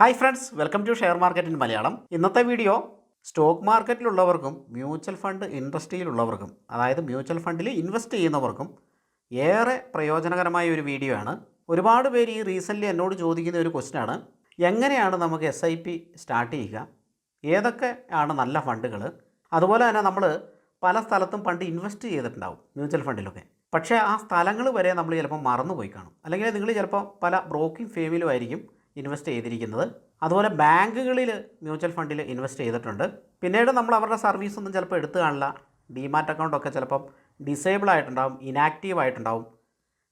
Hi friends, welcome to share market in Malayalam. ഇന്നത്തെ video stock മാർക്കറ്റിലുള്ളവർക്കും mutual fund ഇൻഡസ്ട്രിയിലുള്ളവർക്കും, അതായത് മ്യൂച്വൽ ഫണ്ടിൽ ഇൻവെസ്റ്റ് ചെയ്യുന്നവർക്കും ഏറെ പ്രയോജനകരമായ ഒരു വീഡിയോ ആണ്. ഒരുപാട് പേര് ഈ റീസെൻ്റ്ലി എന്നോട് ചോദിക്കുന്ന ഒരു ക്വസ്റ്റ്യനാണ്, എങ്ങനെയാണ് നമുക്ക് SIP സ്റ്റാർട്ട് ചെയ്യുക, ഏതൊക്കെ ആണ് നല്ല ഫണ്ടുകൾ. അതുപോലെ തന്നെ നമ്മൾ പല സ്ഥലത്തും ഫണ്ട് ഇൻവെസ്റ്റ് ചെയ്തിട്ടുണ്ടാവും മ്യൂച്വൽ ഫണ്ടിലൊക്കെ. പക്ഷേ ആ സ്ഥലങ്ങൾ വരെ നമ്മൾ ചിലപ്പോൾ മറന്നുപോയി കാണും. അല്ലെങ്കിൽ നിങ്ങൾ ചിലപ്പോൾ പല ബ്രോക്കിംഗ് ഫേമിലുമായിരിക്കും ഇൻവെസ്റ്റ് ചെയ്തിരിക്കുന്നത്. അതുപോലെ ബാങ്കുകളിൽ മ്യൂച്വൽ ഫണ്ടിൽ ഇൻവെസ്റ്റ് ചെയ്തിട്ടുണ്ട്. പിന്നീട് നമ്മൾ അവരുടെ സർവീസൊന്നും ചിലപ്പോൾ എടുത്തു കാണില്ല. ഡിമാറ്റ് അക്കൗണ്ടൊക്കെ ചിലപ്പം ഡിസേബിൾ ആയിട്ടുണ്ടാവും, ഇനാക്റ്റീവ് ആയിട്ടുണ്ടാവും.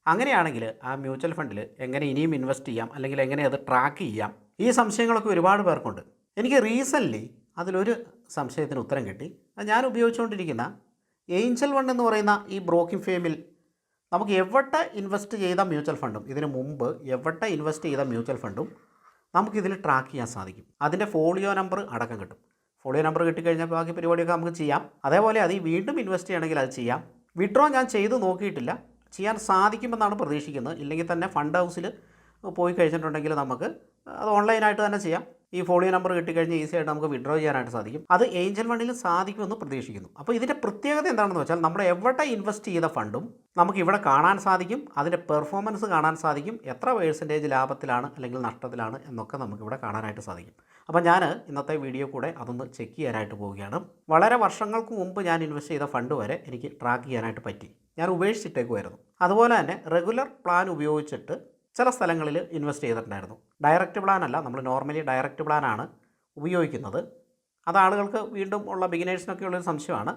അങ്ങനെയാണെങ്കിൽ ആ മ്യൂച്വൽ ഫണ്ടിൽ എങ്ങനെ ഇനിയും ഇൻവെസ്റ്റ് ചെയ്യാം, അല്ലെങ്കിൽ എങ്ങനെ അത് ട്രാക്ക് ചെയ്യാം, ഈ സംശയങ്ങളൊക്കെ ഒരുപാട് പേർക്കുണ്ട്. എനിക്ക് റീസെൻ്റ്ലി അതിലൊരു സംശയത്തിന് ഉത്തരം കിട്ടി. ഞാൻ ഉപയോഗിച്ചുകൊണ്ടിരിക്കുന്ന ഏഞ്ചൽ വൺ എന്ന് പറയുന്ന ഈ ബ്രോക്കിംഗ് ഫേമിൽ നമുക്ക് എവിടെ ഇൻവെസ്റ്റ് ചെയ്ത മ്യൂച്വൽ ഫണ്ടും, ഇതിന് മുമ്പ് എവിടെ ഇൻവെസ്റ്റ് ചെയ്ത മ്യൂച്വൽ ഫണ്ടും നമുക്കിതിൽ ട്രാക്ക് ചെയ്യാൻ സാധിക്കും. അതിൻ്റെ ഫോളിയോ നമ്പർ അടക്കം കിട്ടും. ഫോളിയോ നമ്പർ കിട്ടിക്കഴിഞ്ഞാൽ ബാക്കി പരിപാടിയൊക്കെ നമുക്ക് ചെയ്യാം. അതേപോലെ അത് വീണ്ടും ഇൻവെസ്റ്റ് ചെയ്യണമെങ്കിൽ അത് ചെയ്യാം. വിഡ്രോ ഞാൻ ചെയ്ത് നോക്കിയിട്ടില്ല, ചെയ്യാൻ സാധിക്കുമെന്നാണ് പ്രതീക്ഷിക്കുന്നത്. ഇല്ലെങ്കിൽ തന്നെ ഫണ്ട് ഹൗസിൽ പോയി കഴിഞ്ഞിട്ടുണ്ടെങ്കിൽ നമുക്ക് അത് ഓൺലൈനായിട്ട് തന്നെ ചെയ്യാം. ഈ ഫോളിയോ നമ്പർ കിട്ടിക്കഴിഞ്ഞാൽ ഈസി ആയിട്ട് നമുക്ക് വിഡ്രോ ചെയ്യാനായിട്ട് സാധിക്കും. അത് ഏഞ്ചൽ വണ്ണിൽ സാധിക്കുമെന്ന് പ്രതീക്ഷിക്കുന്നു. അപ്പോൾ ഇതിൻ്റെ പ്രത്യേകത എന്താണെന്ന് വെച്ചാൽ, നമ്മൾ എവിടെ ഇൻവെസ്റ്റ് ചെയ്ത ഫണ്ടും നമുക്ക് ഇവിടെ കാണാൻ സാധിക്കും. അതിൻ്റെ പെർഫോമൻസ് കാണാൻ സാധിക്കും. എത്ര % ലാഭത്തിലാണ് അല്ലെങ്കിൽ നഷ്ടത്തിലാണ് എന്നൊക്കെ നമുക്കിവിടെ കാണാനായിട്ട് സാധിക്കും. അപ്പോൾ ഞാൻ ഇന്നത്തെ വീഡിയോ കൂടെ അതൊന്ന് ചെക്ക് ചെയ്യാനായിട്ട് പോവുകയാണ്. വളരെ വർഷങ്ങൾക്ക് മുമ്പ് ഞാൻ ഇൻവെസ്റ്റ് ചെയ്ത ഫണ്ട് വരെ എനിക്ക് ട്രാക്ക് ചെയ്യാനായിട്ട് പറ്റി. ഞാൻ ഉപേക്ഷിച്ചിട്ടേക്കുമായിരുന്നു. അതുപോലെ തന്നെ റെഗുലർ പ്ലാൻ ഉപയോഗിച്ചിട്ട് ചില സ്ഥലങ്ങളിൽ ഇൻവെസ്റ്റ് ചെയ്തിട്ടുണ്ടായിരുന്നു. ഡയറക്റ്റ് പ്ലാൻ അല്ല, നമ്മൾ നോർമലി ഡയറക്റ്റ് പ്ലാനാണ് ഉപയോഗിക്കുന്നത്. അത് ആളുകൾക്ക് വീണ്ടും ഉള്ള ബിഗിനേഴ്സിനൊക്കെ ഉള്ളൊരു സംശയമാണ്.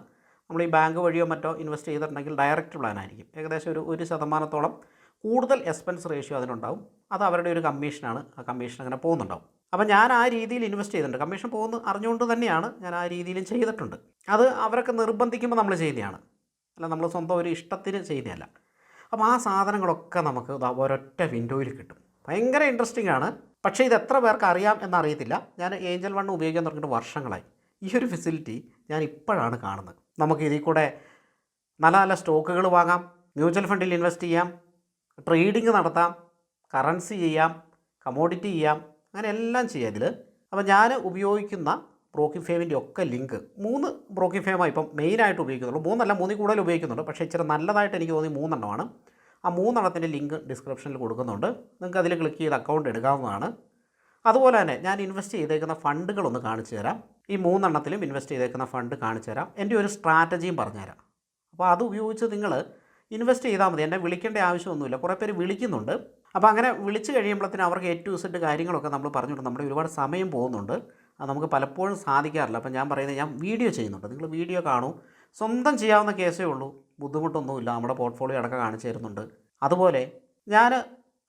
നമ്മൾ ഈ ബാങ്ക് വഴിയോ മറ്റോ ഇൻവെസ്റ്റ് ചെയ്തിട്ടുണ്ടെങ്കിൽ ഡയറക്റ്റ് പ്ലാൻ ആയിരിക്കും. ഏകദേശം ഒരു 1% കൂടുതൽ എക്സ്പെൻസ് റേഷ്യോ അതിനുണ്ടാവും. അത് അവരുടെ ഒരു കമ്മീഷനാണ്. ആ കമ്മീഷൻ അങ്ങനെ പോകുന്നുണ്ടാവും. അപ്പോൾ ഞാൻ ആ രീതിയിൽ ഇൻവെസ്റ്റ് ചെയ്തിട്ടുണ്ട്. കമ്മീഷൻ പോകുന്നു അറിഞ്ഞുകൊണ്ട് തന്നെയാണ് ഞാൻ ആ രീതിയിലും ചെയ്തിട്ടുണ്ട്. അത് അവരൊക്കെ നിർബന്ധിക്കുമ്പോൾ നമ്മൾ ചെയ്യുന്നതാണ്, അല്ല നമ്മൾ സ്വന്തം ഒരു ഇഷ്ടത്തിന് ചെയ്യുന്നതല്ല. അപ്പോൾ ആ സാധനങ്ങളൊക്കെ നമുക്ക് ഒരൊറ്റ വിൻഡോയിൽ കിട്ടും. ഭയങ്കര ഇൻട്രസ്റ്റിംഗ് ആണ്. പക്ഷേ ഇത് എത്ര പേർക്ക് അറിയാം എന്നറിയത്തില്ല. ഞാൻ ഏഞ്ചൽ വൺ ഉപയോഗിക്കാൻ തുടങ്ങിയിട്ട് വർഷങ്ങളായി. ഈ ഒരു ഫെസിലിറ്റി ഞാൻ ഇപ്പോഴാണ് കാണുന്നത്. നമുക്ക് ഇതിൽ കൂടെ നല്ല നല്ല സ്റ്റോക്കുകൾ വാങ്ങാം, മ്യൂച്വൽ ഫണ്ടിൽ ഇൻവെസ്റ്റ് ചെയ്യാം, ട്രേഡിങ് നടത്താം, കറൻസി ചെയ്യാം, കമോഡിറ്റി ചെയ്യാം, അങ്ങനെ എല്ലാം ചെയ്യാം ഇതിൽ. അപ്പോൾ ഞാൻ ഉപയോഗിക്കുന്ന ബ്രോക്കിംഗ് ഫേമിൻ്റെ ഒക്കെ ലിങ്ക് 3 ബ്രോക്കിംഗ് ഫേമായി ഇപ്പം മെയിനായിട്ട് ഉപയോഗിക്കുന്നുള്ളൂ. 3 അല്ല, 3 കൂടുതൽ ഉപയോഗിക്കുന്നുണ്ട്. പക്ഷേ ഇച്ചിരി നല്ലതായിട്ട് എനിക്ക് തോന്നി 3 എണ്ണമാണ്. ആ 3 എണ്ണത്തിൻ്റെ ലിങ്ക് ഡിസ്ക്രിപ്ഷനിൽ കൊടുക്കുന്നുണ്ട്. നിങ്ങൾക്ക് അതിൽ ക്ലിക്ക് ചെയ്ത് അക്കൗണ്ട് എടുക്കാവുന്നതാണ്. അതുപോലെ തന്നെ ഞാൻ ഇൻവെസ്റ്റ് ചെയ്തേക്കുന്ന ഫണ്ടുകളൊന്ന് കാണിച്ചു തരാം. ഈ 3 എണ്ണത്തിലും ഇൻവെസ്റ്റ് ചെയ്തേക്കുന്ന ഫണ്ട് കാണിച്ചു തരാം. എൻ്റെ ഒരു സ്ട്രാറ്റജിയും പറഞ്ഞുതരാം. അപ്പോൾ അത് ഉപയോഗിച്ച് നിങ്ങൾ ഇൻവെസ്റ്റ് ചെയ്താൽ മതി. എന്നെ വിളിക്കേണ്ട ആവശ്യമൊന്നുമില്ല. കുറേ പേര് വിളിക്കുന്നുണ്ട്. അപ്പോൾ അങ്ങനെ വിളിച്ച് കഴിയുമ്പോഴത്തേനും അവർക്ക് A to Z കാര്യങ്ങളൊക്കെ നമ്മൾ പറഞ്ഞിട്ട് നമ്മുടെ ഒരുപാട് സമയം പോകുന്നുണ്ട്. അത് നമുക്ക് പലപ്പോഴും സാധിക്കാറില്ല. അപ്പോൾ ഞാൻ പറയുന്നത്, ഞാൻ വീഡിയോ ചെയ്യുന്നുണ്ട്, നിങ്ങൾ വീഡിയോ കാണൂ. സ്വന്തം ചെയ്യാവുന്ന കേസേ ഉള്ളൂ, ബുദ്ധിമുട്ടൊന്നുമില്ല. നമ്മുടെ പോർട്ട്ഫോളിയോ അടക്കം കാണിച്ചു തരുന്നുണ്ട്. അതുപോലെ ഞാൻ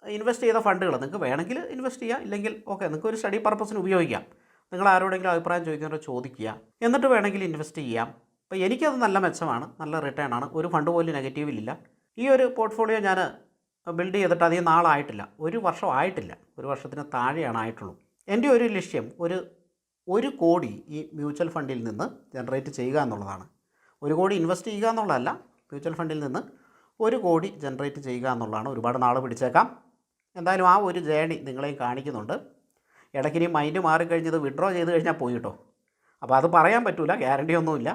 ഇൻവെസ്റ്റ് ചെയ്ത ഫണ്ടുകൾ നിങ്ങൾക്ക് വേണമെങ്കിൽ ഇൻവെസ്റ്റ് ചെയ്യാം, ഇല്ലെങ്കിൽ ഓക്കെ, നിങ്ങൾക്ക് ഒരു സ്റ്റഡി പർപ്പസിന് ഉപയോഗിക്കാം. നിങ്ങൾ ആരോടെങ്കിലും അഭിപ്രായം ചോദിക്കുന്നവരെ ചോദിക്കുക, എന്നിട്ട് വേണമെങ്കിൽ ഇൻവെസ്റ്റ് ചെയ്യാം. അപ്പോൾ എനിക്കത് നല്ല മെച്ചമാണ്, നല്ല റിട്ടേൺ ആണ്. ഒരു ഫണ്ട് പോലും നെഗറ്റീവിലില്ല. ഈ ഒരു പോർട്ട്ഫോളിയോ ഞാൻ ബിൽഡ് ചെയ്തിട്ട് അധികം നാളായിട്ടില്ല, 1 വർഷം ആയിട്ടില്ല, 1 വർഷത്തിന് താഴെയാണ് ആയിട്ടുള്ളൂ. എൻ്റെ ഒരു ലക്ഷ്യം 1 കോടി ഈ മ്യൂച്വൽ ഫണ്ടിൽ നിന്ന് ജനറേറ്റ് ചെയ്യുക എന്നുള്ളതാണ്. 1 കോടി ഇൻവെസ്റ്റ് ചെയ്യുക എന്നുള്ളതല്ല, മ്യൂച്വൽ ഫണ്ടിൽ നിന്ന് 1 കോടി ജനറേറ്റ് ചെയ്യുക എന്നുള്ളതാണ്. ഒരുപാട് നാൾ പിടിച്ചേക്കാം. എന്തായാലും ആ ഒരു ജേണി നിങ്ങളെയും കാണിക്കുന്നുണ്ട്. ഇടയ്ക്കിനി മൈൻഡ് മാറിക്കഴിഞ്ഞത് വിഡ്രോ ചെയ്ത് കഴിഞ്ഞാൽ പോയി കേട്ടോ. അപ്പോൾ അത് പറയാൻ പറ്റില്ല, ഗ്യാരണ്ടി ഒന്നുമില്ല.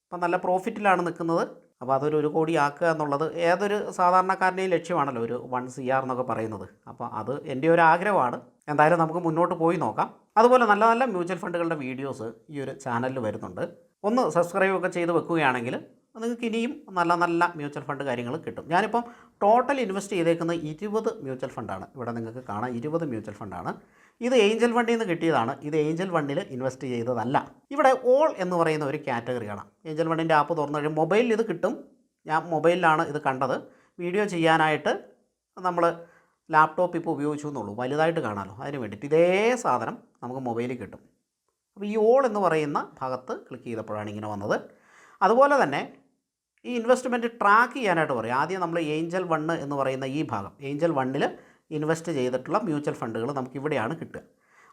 അപ്പം നല്ല പ്രോഫിറ്റിലാണ് നിൽക്കുന്നത്. അപ്പോൾ അതൊരു 1 കോടി ആക്കുക എന്നുള്ളത് ഏതൊരു സാധാരണക്കാരൻ്റെയും ലക്ഷ്യമാണല്ലോ, ഒരു 1 CR എന്നൊക്കെ പറയുന്നത്. അപ്പോൾ അത് എൻ്റെ ഒരു ആഗ്രഹമാണ്. എന്തായാലും നമുക്ക് മുന്നോട്ട് പോയി നോക്കാം. അതുപോലെ നല്ല നല്ല മ്യൂച്വൽ ഫണ്ടുകളുടെ വീഡിയോസ് ഈ ഒരു ചാനലിൽ വരുന്നുണ്ട്. ഒന്ന് സബ്സ്ക്രൈബ് ഒക്കെ ചെയ്ത് വെക്കുകയാണെങ്കിൽ നിങ്ങൾക്ക് ഇനിയും നല്ല നല്ല മ്യൂച്വൽ ഫണ്ട് കാര്യങ്ങൾ കിട്ടും. ഞാനിപ്പം ടോട്ടൽ ഇൻവെസ്റ്റ് ചെയ്തേക്കുന്നത് 20 മ്യൂച്വൽ ഫണ്ടാണ്. ഇവിടെ നിങ്ങൾക്ക് കാണാം 20 മ്യൂച്വൽ ഫണ്ടാണ്. ഇത് ഏഞ്ചൽ വണ്ടിൽ നിന്ന് കിട്ടിയതാണ്. ഇത് ഏഞ്ചൽ വണ്ണിൽ ഇൻവെസ്റ്റ് ചെയ്തതല്ല. ഇവിടെ ഓൾ എന്ന് പറയുന്ന ഒരു കാറ്റഗറി കാണാം. ഏഞ്ചൽ വണ്ണിൻ്റെ ആപ്പ് തുറന്നു കഴിയുമ്പോൾ മൊബൈലിൽ ഇത് കിട്ടും. ഞാൻ മൊബൈലിലാണ് ഇത് കണ്ടത്. വീഡിയോ ചെയ്യാനായിട്ട് നമ്മൾ ലാപ്ടോപ്പ് ഇപ്പോൾ ഉപയോഗിച്ചു എന്നുള്ളൂ, വലുതായിട്ട് കാണാമല്ലോ, അതിന് വേണ്ടിയിട്ട് ഇതേ സാധനം നമുക്ക് മൊബൈലിൽ കിട്ടും. അപ്പോൾ ഈ ഓൾ എന്ന് പറയുന്ന ഭാഗത്ത് ക്ലിക്ക് ചെയ്തപ്പോഴാണ് ഇങ്ങനെ വന്നത്. അതുപോലെ തന്നെ ഈ ഇൻവെസ്റ്റ്മെൻറ്റ് ട്രാക്ക് ചെയ്യാനായിട്ട് പറയും. ആദ്യം നമ്മൾ ഏഞ്ചൽ വണ്ണ് എന്ന് പറയുന്ന ഈ ഭാഗം, ഏഞ്ചൽ വണ്ണിൽ ഇൻവെസ്റ്റ് ചെയ്തിട്ടുള്ള മ്യൂച്വൽ ഫണ്ടുകൾ നമുക്ക് ഇവിടെയാണ് കിട്ടുക.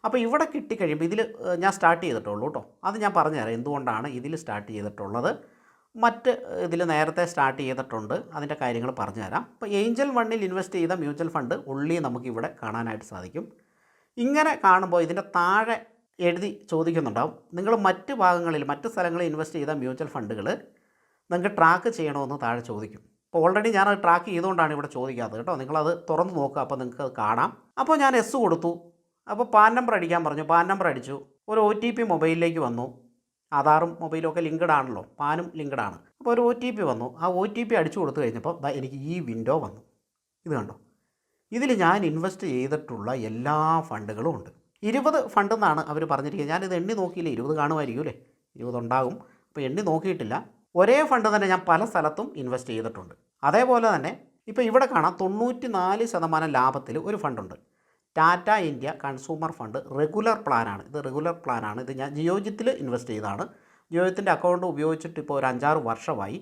അപ്പോൾ ഇവിടെ കിട്ടിക്കഴിയുമ്പോൾ ഇതിൽ ഞാൻ സ്റ്റാർട്ട് ചെയ്തിട്ടുള്ളൂ കേട്ടോ. അത് ഞാൻ പറഞ്ഞുതരാം എന്തുകൊണ്ടാണ് ഇതിൽ സ്റ്റാർട്ട് ചെയ്തിട്ടുള്ളത്. മറ്റ് ഇതിൽ നേരത്തെ സ്റ്റാർട്ട് ചെയ്തിട്ടുണ്ട്, അതിൻ്റെ കാര്യങ്ങൾ പറഞ്ഞുതരാം. അപ്പോൾ ഏഞ്ചൽ വണ്ണിൽ ഇൻവെസ്റ്റ് ചെയ്ത മ്യൂച്വൽ ഫണ്ട് ഉള്ളി നമുക്കിവിടെ കാണാനായിട്ട് സാധിക്കും. ഇങ്ങനെ കാണുമ്പോൾ ഇതിൻ്റെ താഴെ എഴുതി ചോദിക്കുന്നുണ്ടാവും, നിങ്ങൾ മറ്റ് ഭാഗങ്ങളിൽ മറ്റ് സ്ഥലങ്ങളിൽ ഇൻവെസ്റ്റ് ചെയ്ത മ്യൂച്വൽ ഫണ്ടുകൾ നിങ്ങൾക്ക് ട്രാക്ക് ചെയ്യണമെന്ന് താഴെ ചോദിക്കും. അപ്പോൾ ഓൾറെഡി ഞാനത് ട്രാക്ക് ചെയ്തുകൊണ്ടാണ് ഇവിടെ ചോദിക്കാത്തത് കേട്ടോ. നിങ്ങളത് തുറന്ന് നോക്കുക, അപ്പോൾ നിങ്ങൾക്ക് അത് കാണാം. അപ്പോൾ ഞാൻ എസ് കൊടുത്തു. അപ്പോൾ പാൻ നമ്പർ അടിക്കാൻ പറഞ്ഞു, പാൻ നമ്പർ അടിച്ചു. ഒരു OTP മൊബൈലിലേക്ക് വന്നു. ആധാറും മൊബൈലും ഒക്കെ ലിങ്ക്ഡ് ആണല്ലോ, പാനും ലിങ്ക്ഡ് ആണ്. അപ്പോൾ ഒരു OTP വന്നു. ആ OTP അടിച്ചു കൊടുത്തു കഴിഞ്ഞപ്പോൾ എനിക്ക് ഈ വിൻഡോ വന്നു. ഇത് കണ്ടോ, ഇതിൽ ഞാൻ ഇൻവെസ്റ്റ് ചെയ്തിട്ടുള്ള എല്ലാ ഫണ്ടുകളും ഉണ്ട്. 20 ഫണ്ടെന്നാണ് അവർ പറഞ്ഞിരിക്കുന്നത്. ഞാനിത് എണ്ണി നോക്കിയില്ല, 20 കാണുമായിരിക്കും അല്ലേ, 20 ഉണ്ടാകും. അപ്പോൾ എണ്ണി നോക്കിയിട്ടില്ല. ഒരേ ഫണ്ട് തന്നെ ഞാൻ പല സ്ഥലത്തും ഇൻവെസ്റ്റ് ചെയ്തിട്ടുണ്ട്. അതേപോലെ തന്നെ ഇപ്പോൾ ഇവിടെ കാണാം 94% ലാഭത്തിൽ ഒരു ഫണ്ടുണ്ട്. Tata India consumer fund regular പ്ലാനാണ്. ഇത് റെഗുലർ പ്ലാനാണ്. ഇത് ഞാൻ ജിയോജിത്തിൽ ഇൻവെസ്റ്റ് ചെയ്തതാണ്. ജിയോജിത്തിൻ്റെ അക്കൗണ്ട് ഉപയോഗിച്ചിട്ട് ഇപ്പോൾ ഒരു 5-6 വർഷമായി.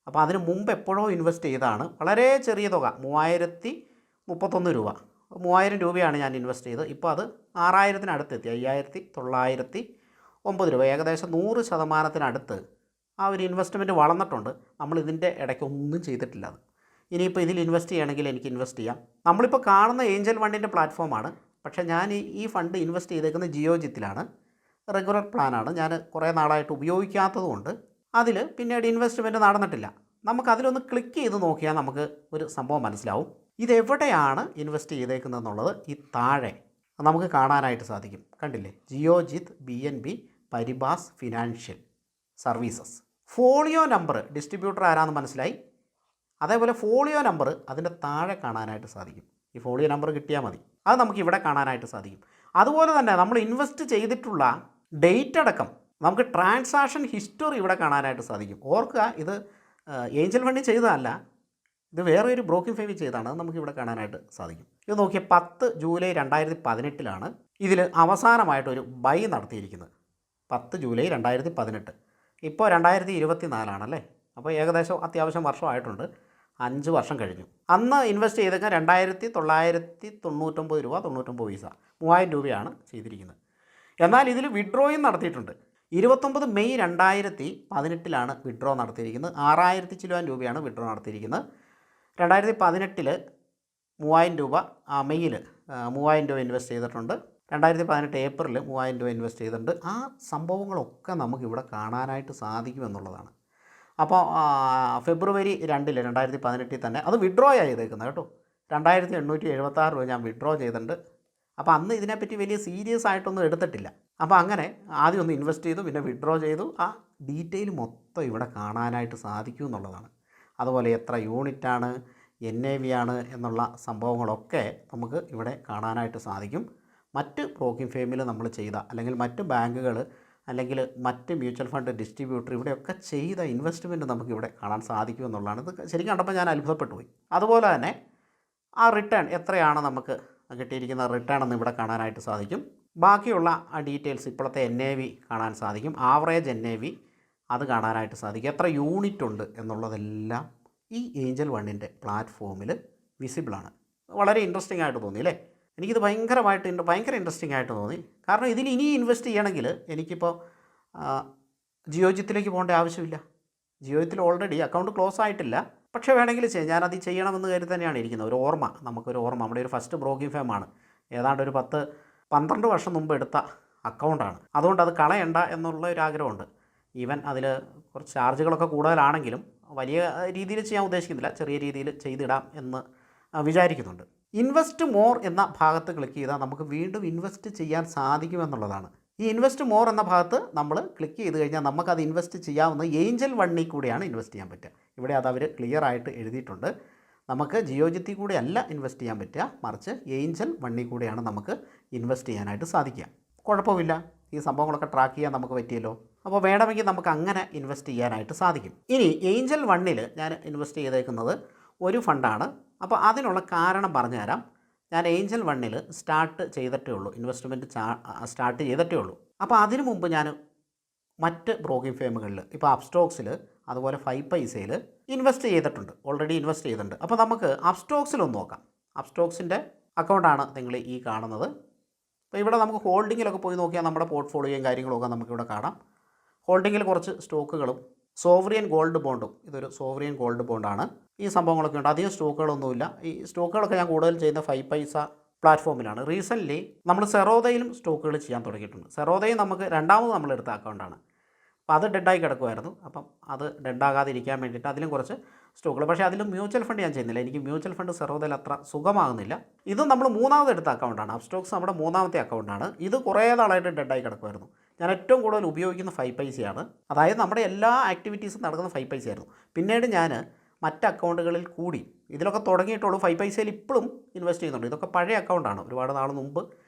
അപ്പോൾ അതിന് മുമ്പ് എപ്പോഴോ ഇൻവെസ്റ്റ് ചെയ്തതാണ്. വളരെ ചെറിയ തുക, 3031 രൂപ. 3000 രൂപയാണ് ഞാൻ ഇൻവെസ്റ്റ് ചെയ്തത്. ഇപ്പോൾ അത് 6000-ന് അടുത്തെത്തി, 5909 രൂപ. ഏകദേശം 100%-അടുത്ത് ആ ഒരു ഇൻവെസ്റ്റ്മെൻറ്റ് വളർന്നിട്ടുണ്ട്. നമ്മൾ ഇതിൻ്റെ ഇടയ്ക്ക് ഒന്നും ചെയ്തിട്ടില്ല. അത് ഇനിയിപ്പോൾ ഇതിൽ ഇൻവെസ്റ്റ് ചെയ്യണമെങ്കിൽ എനിക്ക് ഇൻവെസ്റ്റ് ചെയ്യാം. നമ്മളിപ്പോൾ കാണുന്ന ഏഞ്ചൽ ഫണ്ടിൻ്റെ പ്ലാറ്റ്ഫോമാണ്. പക്ഷേ ഞാൻ ഈ ഫണ്ട് ഇൻവെസ്റ്റ് ചെയ്തേക്കുന്നത് ജിയോജിത്തിലാണ്. റെഗുലർ പ്ലാനാണ്. ഞാൻ കുറേ നാളായിട്ട് ഉപയോഗിക്കാത്തതുകൊണ്ട് അതിൽ പിന്നീട് ഇൻവെസ്റ്റ്മെൻറ്റ് നടന്നിട്ടില്ല. നമുക്കതിലൊന്ന് ക്ലിക്ക് ചെയ്ത് നോക്കിയാൽ നമുക്ക് ഒരു സംഭവം മനസ്സിലാവും. ഇതെവിടെയാണ് ഇൻവെസ്റ്റ് ചെയ്തേക്കുന്നതെന്നുള്ളത് ഈ താഴെ നമുക്ക് കാണാനായിട്ട് സാധിക്കും. കണ്ടില്ലേ, Geojit BNB പരിബാസ് financial services. Folio number distributor ആരാണെന്ന് മനസ്സിലായി. അതേപോലെ ഫോളിയോ നമ്പർ അതിൻ്റെ താഴെ കാണാനായിട്ട് സാധിക്കും. ഈ ഫോളിയോ നമ്പർ കിട്ടിയാൽ മതി, അത് നമുക്ക് ഇവിടെ കാണാനായിട്ട് സാധിക്കും. അതുപോലെ തന്നെ നമ്മൾ ഇൻവെസ്റ്റ് ചെയ്തിട്ടുള്ള ഡേറ്റ് അടക്കം നമുക്ക് ട്രാൻസാക്ഷൻ ഹിസ്റ്ററി ഇവിടെ കാണാനായിട്ട് സാധിക്കും. ഓർക്കുക, ഇത് ഏഞ്ചൽ ഫണ്ടിൽ ചെയ്തതല്ല, ഇത് വേറെ ഒരു ബ്രോക്കിംഗ് ഫേമിൽ ചെയ്തതാണ്. അത് നമുക്കിവിടെ കാണാനായിട്ട് സാധിക്കും. ഇത് നോക്കിയാൽ 10 ജൂലൈ 2018 ഇതിൽ അവസാനമായിട്ടൊരു ബൈ നടത്തിയിരിക്കുന്നത്. 10 ജൂലൈ 2018. ഇപ്പോൾ 2024 അപ്പോൾ ഏകദേശം അത്യാവശ്യം വർഷമായിട്ടുണ്ട്. 5 വർഷം കഴിഞ്ഞു. അന്ന് ഇൻവെസ്റ്റ് ചെയ്തൊക്കെ 2999 രൂപ 99 പൈസ, 3000 രൂപയാണ് ചെയ്തിരിക്കുന്നത്. എന്നാൽ ഇതിൽ വിഡ്രോയും നടത്തിയിട്ടുണ്ട്. 29 മെയ് 2018 വിഡ്രോ നടത്തിയിരിക്കുന്നത്. 6000 ചില്ലുവാൻ രൂപയാണ് വിഡ്രോ നടത്തിയിരിക്കുന്നത്. 2018 3000 രൂപ മെയ്യിൽ 3000 രൂപ ഇൻവെസ്റ്റ് ചെയ്തിട്ടുണ്ട്. 2018 ഏപ്രിൽ 3000 രൂപ ഇൻവെസ്റ്റ് ചെയ്തിട്ടുണ്ട്. ആ സംഭവങ്ങളൊക്കെ നമുക്കിവിടെ കാണാനായിട്ട് സാധിക്കുമെന്നുള്ളതാണ്. അപ്പോൾ ഫെബ്രുവരി 2 2018 തന്നെ അത് വിഡ്രോ ചെയ്തേക്കുന്നത് കേട്ടോ. 2876 രൂപ ഞാൻ വിഡ്രോ ചെയ്തിട്ടുണ്ട്. അപ്പോൾ അന്ന് ഇതിനെപ്പറ്റി വലിയ സീരിയസ് ആയിട്ടൊന്നും എടുത്തിട്ടില്ല. അപ്പോൾ അങ്ങനെ ആദ്യം ഒന്ന് ഇൻവെസ്റ്റ് ചെയ്തു, പിന്നെ വിഡ്രോ ചെയ്തു. ആ ഡീറ്റെയിൽ മൊത്തം ഇവിടെ കാണാനായിട്ട് സാധിക്കും എന്നുള്ളതാണ്. അതുപോലെ എത്ര യൂണിറ്റാണ്, NAV ആണ് എന്നുള്ള സംഭവങ്ങളൊക്കെ നമുക്ക് ഇവിടെ കാണാനായിട്ട് സാധിക്കും. മറ്റ് ബ്രോക്കിംഗ് ഫേമിൽ നമ്മൾ ചെയ്ത, അല്ലെങ്കിൽ മറ്റ് ബാങ്കുകൾ, അല്ലെങ്കിൽ മറ്റ് മ്യൂച്വൽ ഫണ്ട് ഡിസ്ട്രിബ്യൂട്ടർ ഇവിടെയൊക്കെ ചെയ്ത ഇൻവെസ്റ്റ്മെൻറ്റ് നമുക്കിവിടെ കാണാൻ സാധിക്കുമെന്നുള്ളതാണ്. ഇത് ശരിക്കും കണ്ടപ്പോൾ ഞാൻ അത്ഭുതപ്പെട്ടു പോയി. അതുപോലെ തന്നെ ആ റിട്ടേൺ എത്രയാണ് നമുക്ക് കിട്ടിയിരിക്കുന്ന റിട്ടേൺ എന്ന് ഇവിടെ കാണാനായിട്ട് സാധിക്കും. ബാക്കിയുള്ള ആ ഡീറ്റെയിൽസ് ഇപ്പോഴത്തെ NAV കാണാൻ സാധിക്കും. ആവറേജ് NAV അത് കാണാനായിട്ട് സാധിക്കും. എത്ര യൂണിറ്റ് ഉണ്ട് എന്നുള്ളതെല്ലാം ഈ ഏഞ്ചൽ ഫണ്ടിൻ്റെ പ്ലാറ്റ്ഫോമിൽ വിസിബിളാണ്. വളരെ ഇൻട്രസ്റ്റിംഗ് ആയിട്ട് തോന്നി അല്ലേ? എനിക്കിത് ഭയങ്കര ഇൻട്രസ്റ്റിംഗ് ആയിട്ട് തോന്നി. കാരണം ഇതിൽ ഇനി ഇൻവെസ്റ്റ് ചെയ്യണമെങ്കിൽ എനിക്കിപ്പോൾ ജിയോജിത്തിലേക്ക് പോകേണ്ട ആവശ്യമില്ല. ജിയോജിത്തിൽ ഓൾറെഡി അക്കൗണ്ട് ക്ലോസ് ആയിട്ടില്ല. പക്ഷേ വേണമെങ്കിൽ ഞാനത് ചെയ്യണമെന്ന് കരുതി തന്നെയാണ് ഇരിക്കുന്നത്. ഒരു ഓർമ്മ, നമുക്കൊരു ഓർമ്മ. നമ്മുടെ ഒരു ഫസ്റ്റ് ബ്രോക്കിംഗ് ഫേമാണ്. ഏതാണ്ട് ഒരു 10-12 വർഷം മുമ്പ് എടുത്ത അക്കൗണ്ടാണ്. അതുകൊണ്ട് അത് കളയണ്ട എന്നുള്ള ഒരു ആഗ്രഹമുണ്ട്. ഈവൻ അതിൽ കുറച്ച് ചാർജുകളൊക്കെ കൂടുതലാണെങ്കിലും വലിയ രീതിയിൽ ചെയ്യാൻ ഉദ്ദേശിക്കുന്നില്ല, ചെറിയ രീതിയിൽ ചെയ്തിടാം എന്ന് വിചാരിക്കുന്നുണ്ട്. ഇൻവെസ്റ്റ് മോർ എന്ന ഭാഗത്ത് ക്ലിക്ക് ചെയ്താൽ നമുക്ക് വീണ്ടും ഇൻവെസ്റ്റ് ചെയ്യാൻ സാധിക്കുമെന്നുള്ളതാണ്. ഈ ഇൻവെസ്റ്റ് മോർ എന്ന ഭാഗത്ത് നമ്മൾ ക്ലിക്ക് ചെയ്ത് കഴിഞ്ഞാൽ നമുക്കത് ഇൻവെസ്റ്റ് ചെയ്യാവുന്ന ഏഞ്ചൽ ഫണ്ടിൽ കൂടെയാണ് ഇൻവെസ്റ്റ് ചെയ്യാൻ പറ്റുക. ഇവിടെ അത് അവർ ക്ലിയർ ആയിട്ട് എഴുതിയിട്ടുണ്ട്. നമുക്ക് ജിയോജിത്തിൽ കൂടെ അല്ല ഇൻവെസ്റ്റ് ചെയ്യാൻ പറ്റുക, മറിച്ച് ഏഞ്ചൽ ഫണ്ടിൽ കൂടെയാണ് നമുക്ക് ഇൻവെസ്റ്റ് ചെയ്യാനായിട്ട് സാധിക്കുക. കുഴപ്പമില്ല, ഈ സംഭവങ്ങളൊക്കെ ട്രാക്ക് ചെയ്യാൻ നമുക്ക് പറ്റിയല്ലോ. അപ്പോൾ വേണമെങ്കിൽ നമുക്ക് അങ്ങനെ ഇൻവെസ്റ്റ് ചെയ്യാനായിട്ട് സാധിക്കും. ഇനി ഏഞ്ചൽ ഫണ്ടിൽ ഞാൻ ഇൻവെസ്റ്റ് ചെയ്തേക്കുന്നത് ഒരു ഫണ്ടാണ്. അപ്പോൾ അതിനുള്ള കാരണം പറഞ്ഞുതരാം. ഞാൻ ഏഞ്ചൽ ഫണ്ടിൽ സ്റ്റാർട്ട് ചെയ്തിട്ടേ ഉള്ളൂ, ഇൻവെസ്റ്റ്മെൻറ്റ് സ്റ്റാർട്ട് ചെയ്തിട്ടേ ഉള്ളൂ. അപ്പോൾ അതിനു മുമ്പ് ഞാൻ മറ്റ് ബ്രോക്കിംഗ് ഫേമുകളിൽ, ഇപ്പോൾ അപ്സ്റ്റോക്സിൽ, അതുപോലെ 5 പൈസയിൽ ഇൻവെസ്റ്റ് ചെയ്തിട്ടുണ്ട്, ഓൾറെഡി ഇൻവെസ്റ്റ് ചെയ്തിട്ടുണ്ട്. അപ്പോൾ നമുക്ക് അപ്സ്റ്റോക്സിലൊന്ന് നോക്കാം. അപ്സ്റ്റോക്സിൻ്റെ അക്കൗണ്ടാണ് നിങ്ങൾ ഈ കാണുന്നത്. അപ്പോൾ ഇവിടെ നമുക്ക് ഹോൾഡിങ്ങിലൊക്കെ പോയി നോക്കിയാൽ നമ്മുടെ പോർട്ട്ഫോളിയോയും കാര്യങ്ങളൊക്കെ നമുക്കിവിടെ കാണാം. ഹോൾഡിങ്ങിൽ കുറച്ച് സ്റ്റോക്കുകളും സോവറിയൻ ഗോൾഡ് ബോണ്ടും, ഇതൊരു സോവറിയൻ ഗോൾഡ് ബോണ്ടാണ്. ഈ സംഭവങ്ങളൊക്കെ ഉണ്ട്. അധികം സ്റ്റോക്കുകളൊന്നുമില്ല. ഈ സ്റ്റോക്കുകളൊക്കെ ഞാൻ കൂടുതൽ ചെയ്യുന്ന 5 പൈസ പ്ലാറ്റ്ഫോമിലാണ്. റീസെൻ്റ്ലി നമ്മൾ സെറോദയിലും സ്റ്റോക്കുകൾ ചെയ്യാൻ തുടങ്ങിയിട്ടുണ്ട്. സെറോദയും നമുക്ക് രണ്ടാമത് നമ്മളെടുത്ത അക്കൗണ്ടാണ്. അപ്പോൾ അത് ഡെഡായി കിടക്കുമായിരുന്നു. അപ്പം അത് ഡെഡാകാതിരിക്കാൻ വേണ്ടിയിട്ട് അതിലും കുറച്ച് സ്റ്റോക്കുകൾ, പക്ഷേ അതിലും മ്യൂച്വൽ ഫണ്ട് ഞാൻ ചെയ്യുന്നില്ല. എനിക്ക് മ്യൂച്വൽ ഫണ്ട് സെറോദയിൽ അത്ര സുഖമാകുന്നില്ല. ഇത് നമ്മൾ മൂന്നാമത് എടുത്ത അക്കൗണ്ടാണ്. അപ്സ്റ്റോക്സ് നമ്മുടെ മൂന്നാമത്തെ അക്കൗണ്ടാണ്. ഇത് കുറേ നാളായിട്ട് ഡെഡായി കിടക്കുമായിരുന്നു. ഞാൻ ഏറ്റവും കൂടുതൽ ഉപയോഗിക്കുന്ന 5 പൈസയാണ്. അതായത് നമ്മുടെ എല്ലാ ആക്ടിവിറ്റീസും നടക്കുന്ന 5 പൈസയായിരുന്നു. പിന്നീട് ഞാൻ മറ്റ് അക്കൗണ്ടുകളിൽ കൂടി ഇതിലൊക്കെ തുടങ്ങിയിട്ടുള്ളൂ. 5 പൈസയിൽ ഇപ്പോഴും ഇൻവെസ്റ്റ് ചെയ്യുന്നുണ്ട്. ഇതൊക്കെ പഴയ അക്കൗണ്ടാണ്, ഒരുപാട് നാൾ മുമ്പ്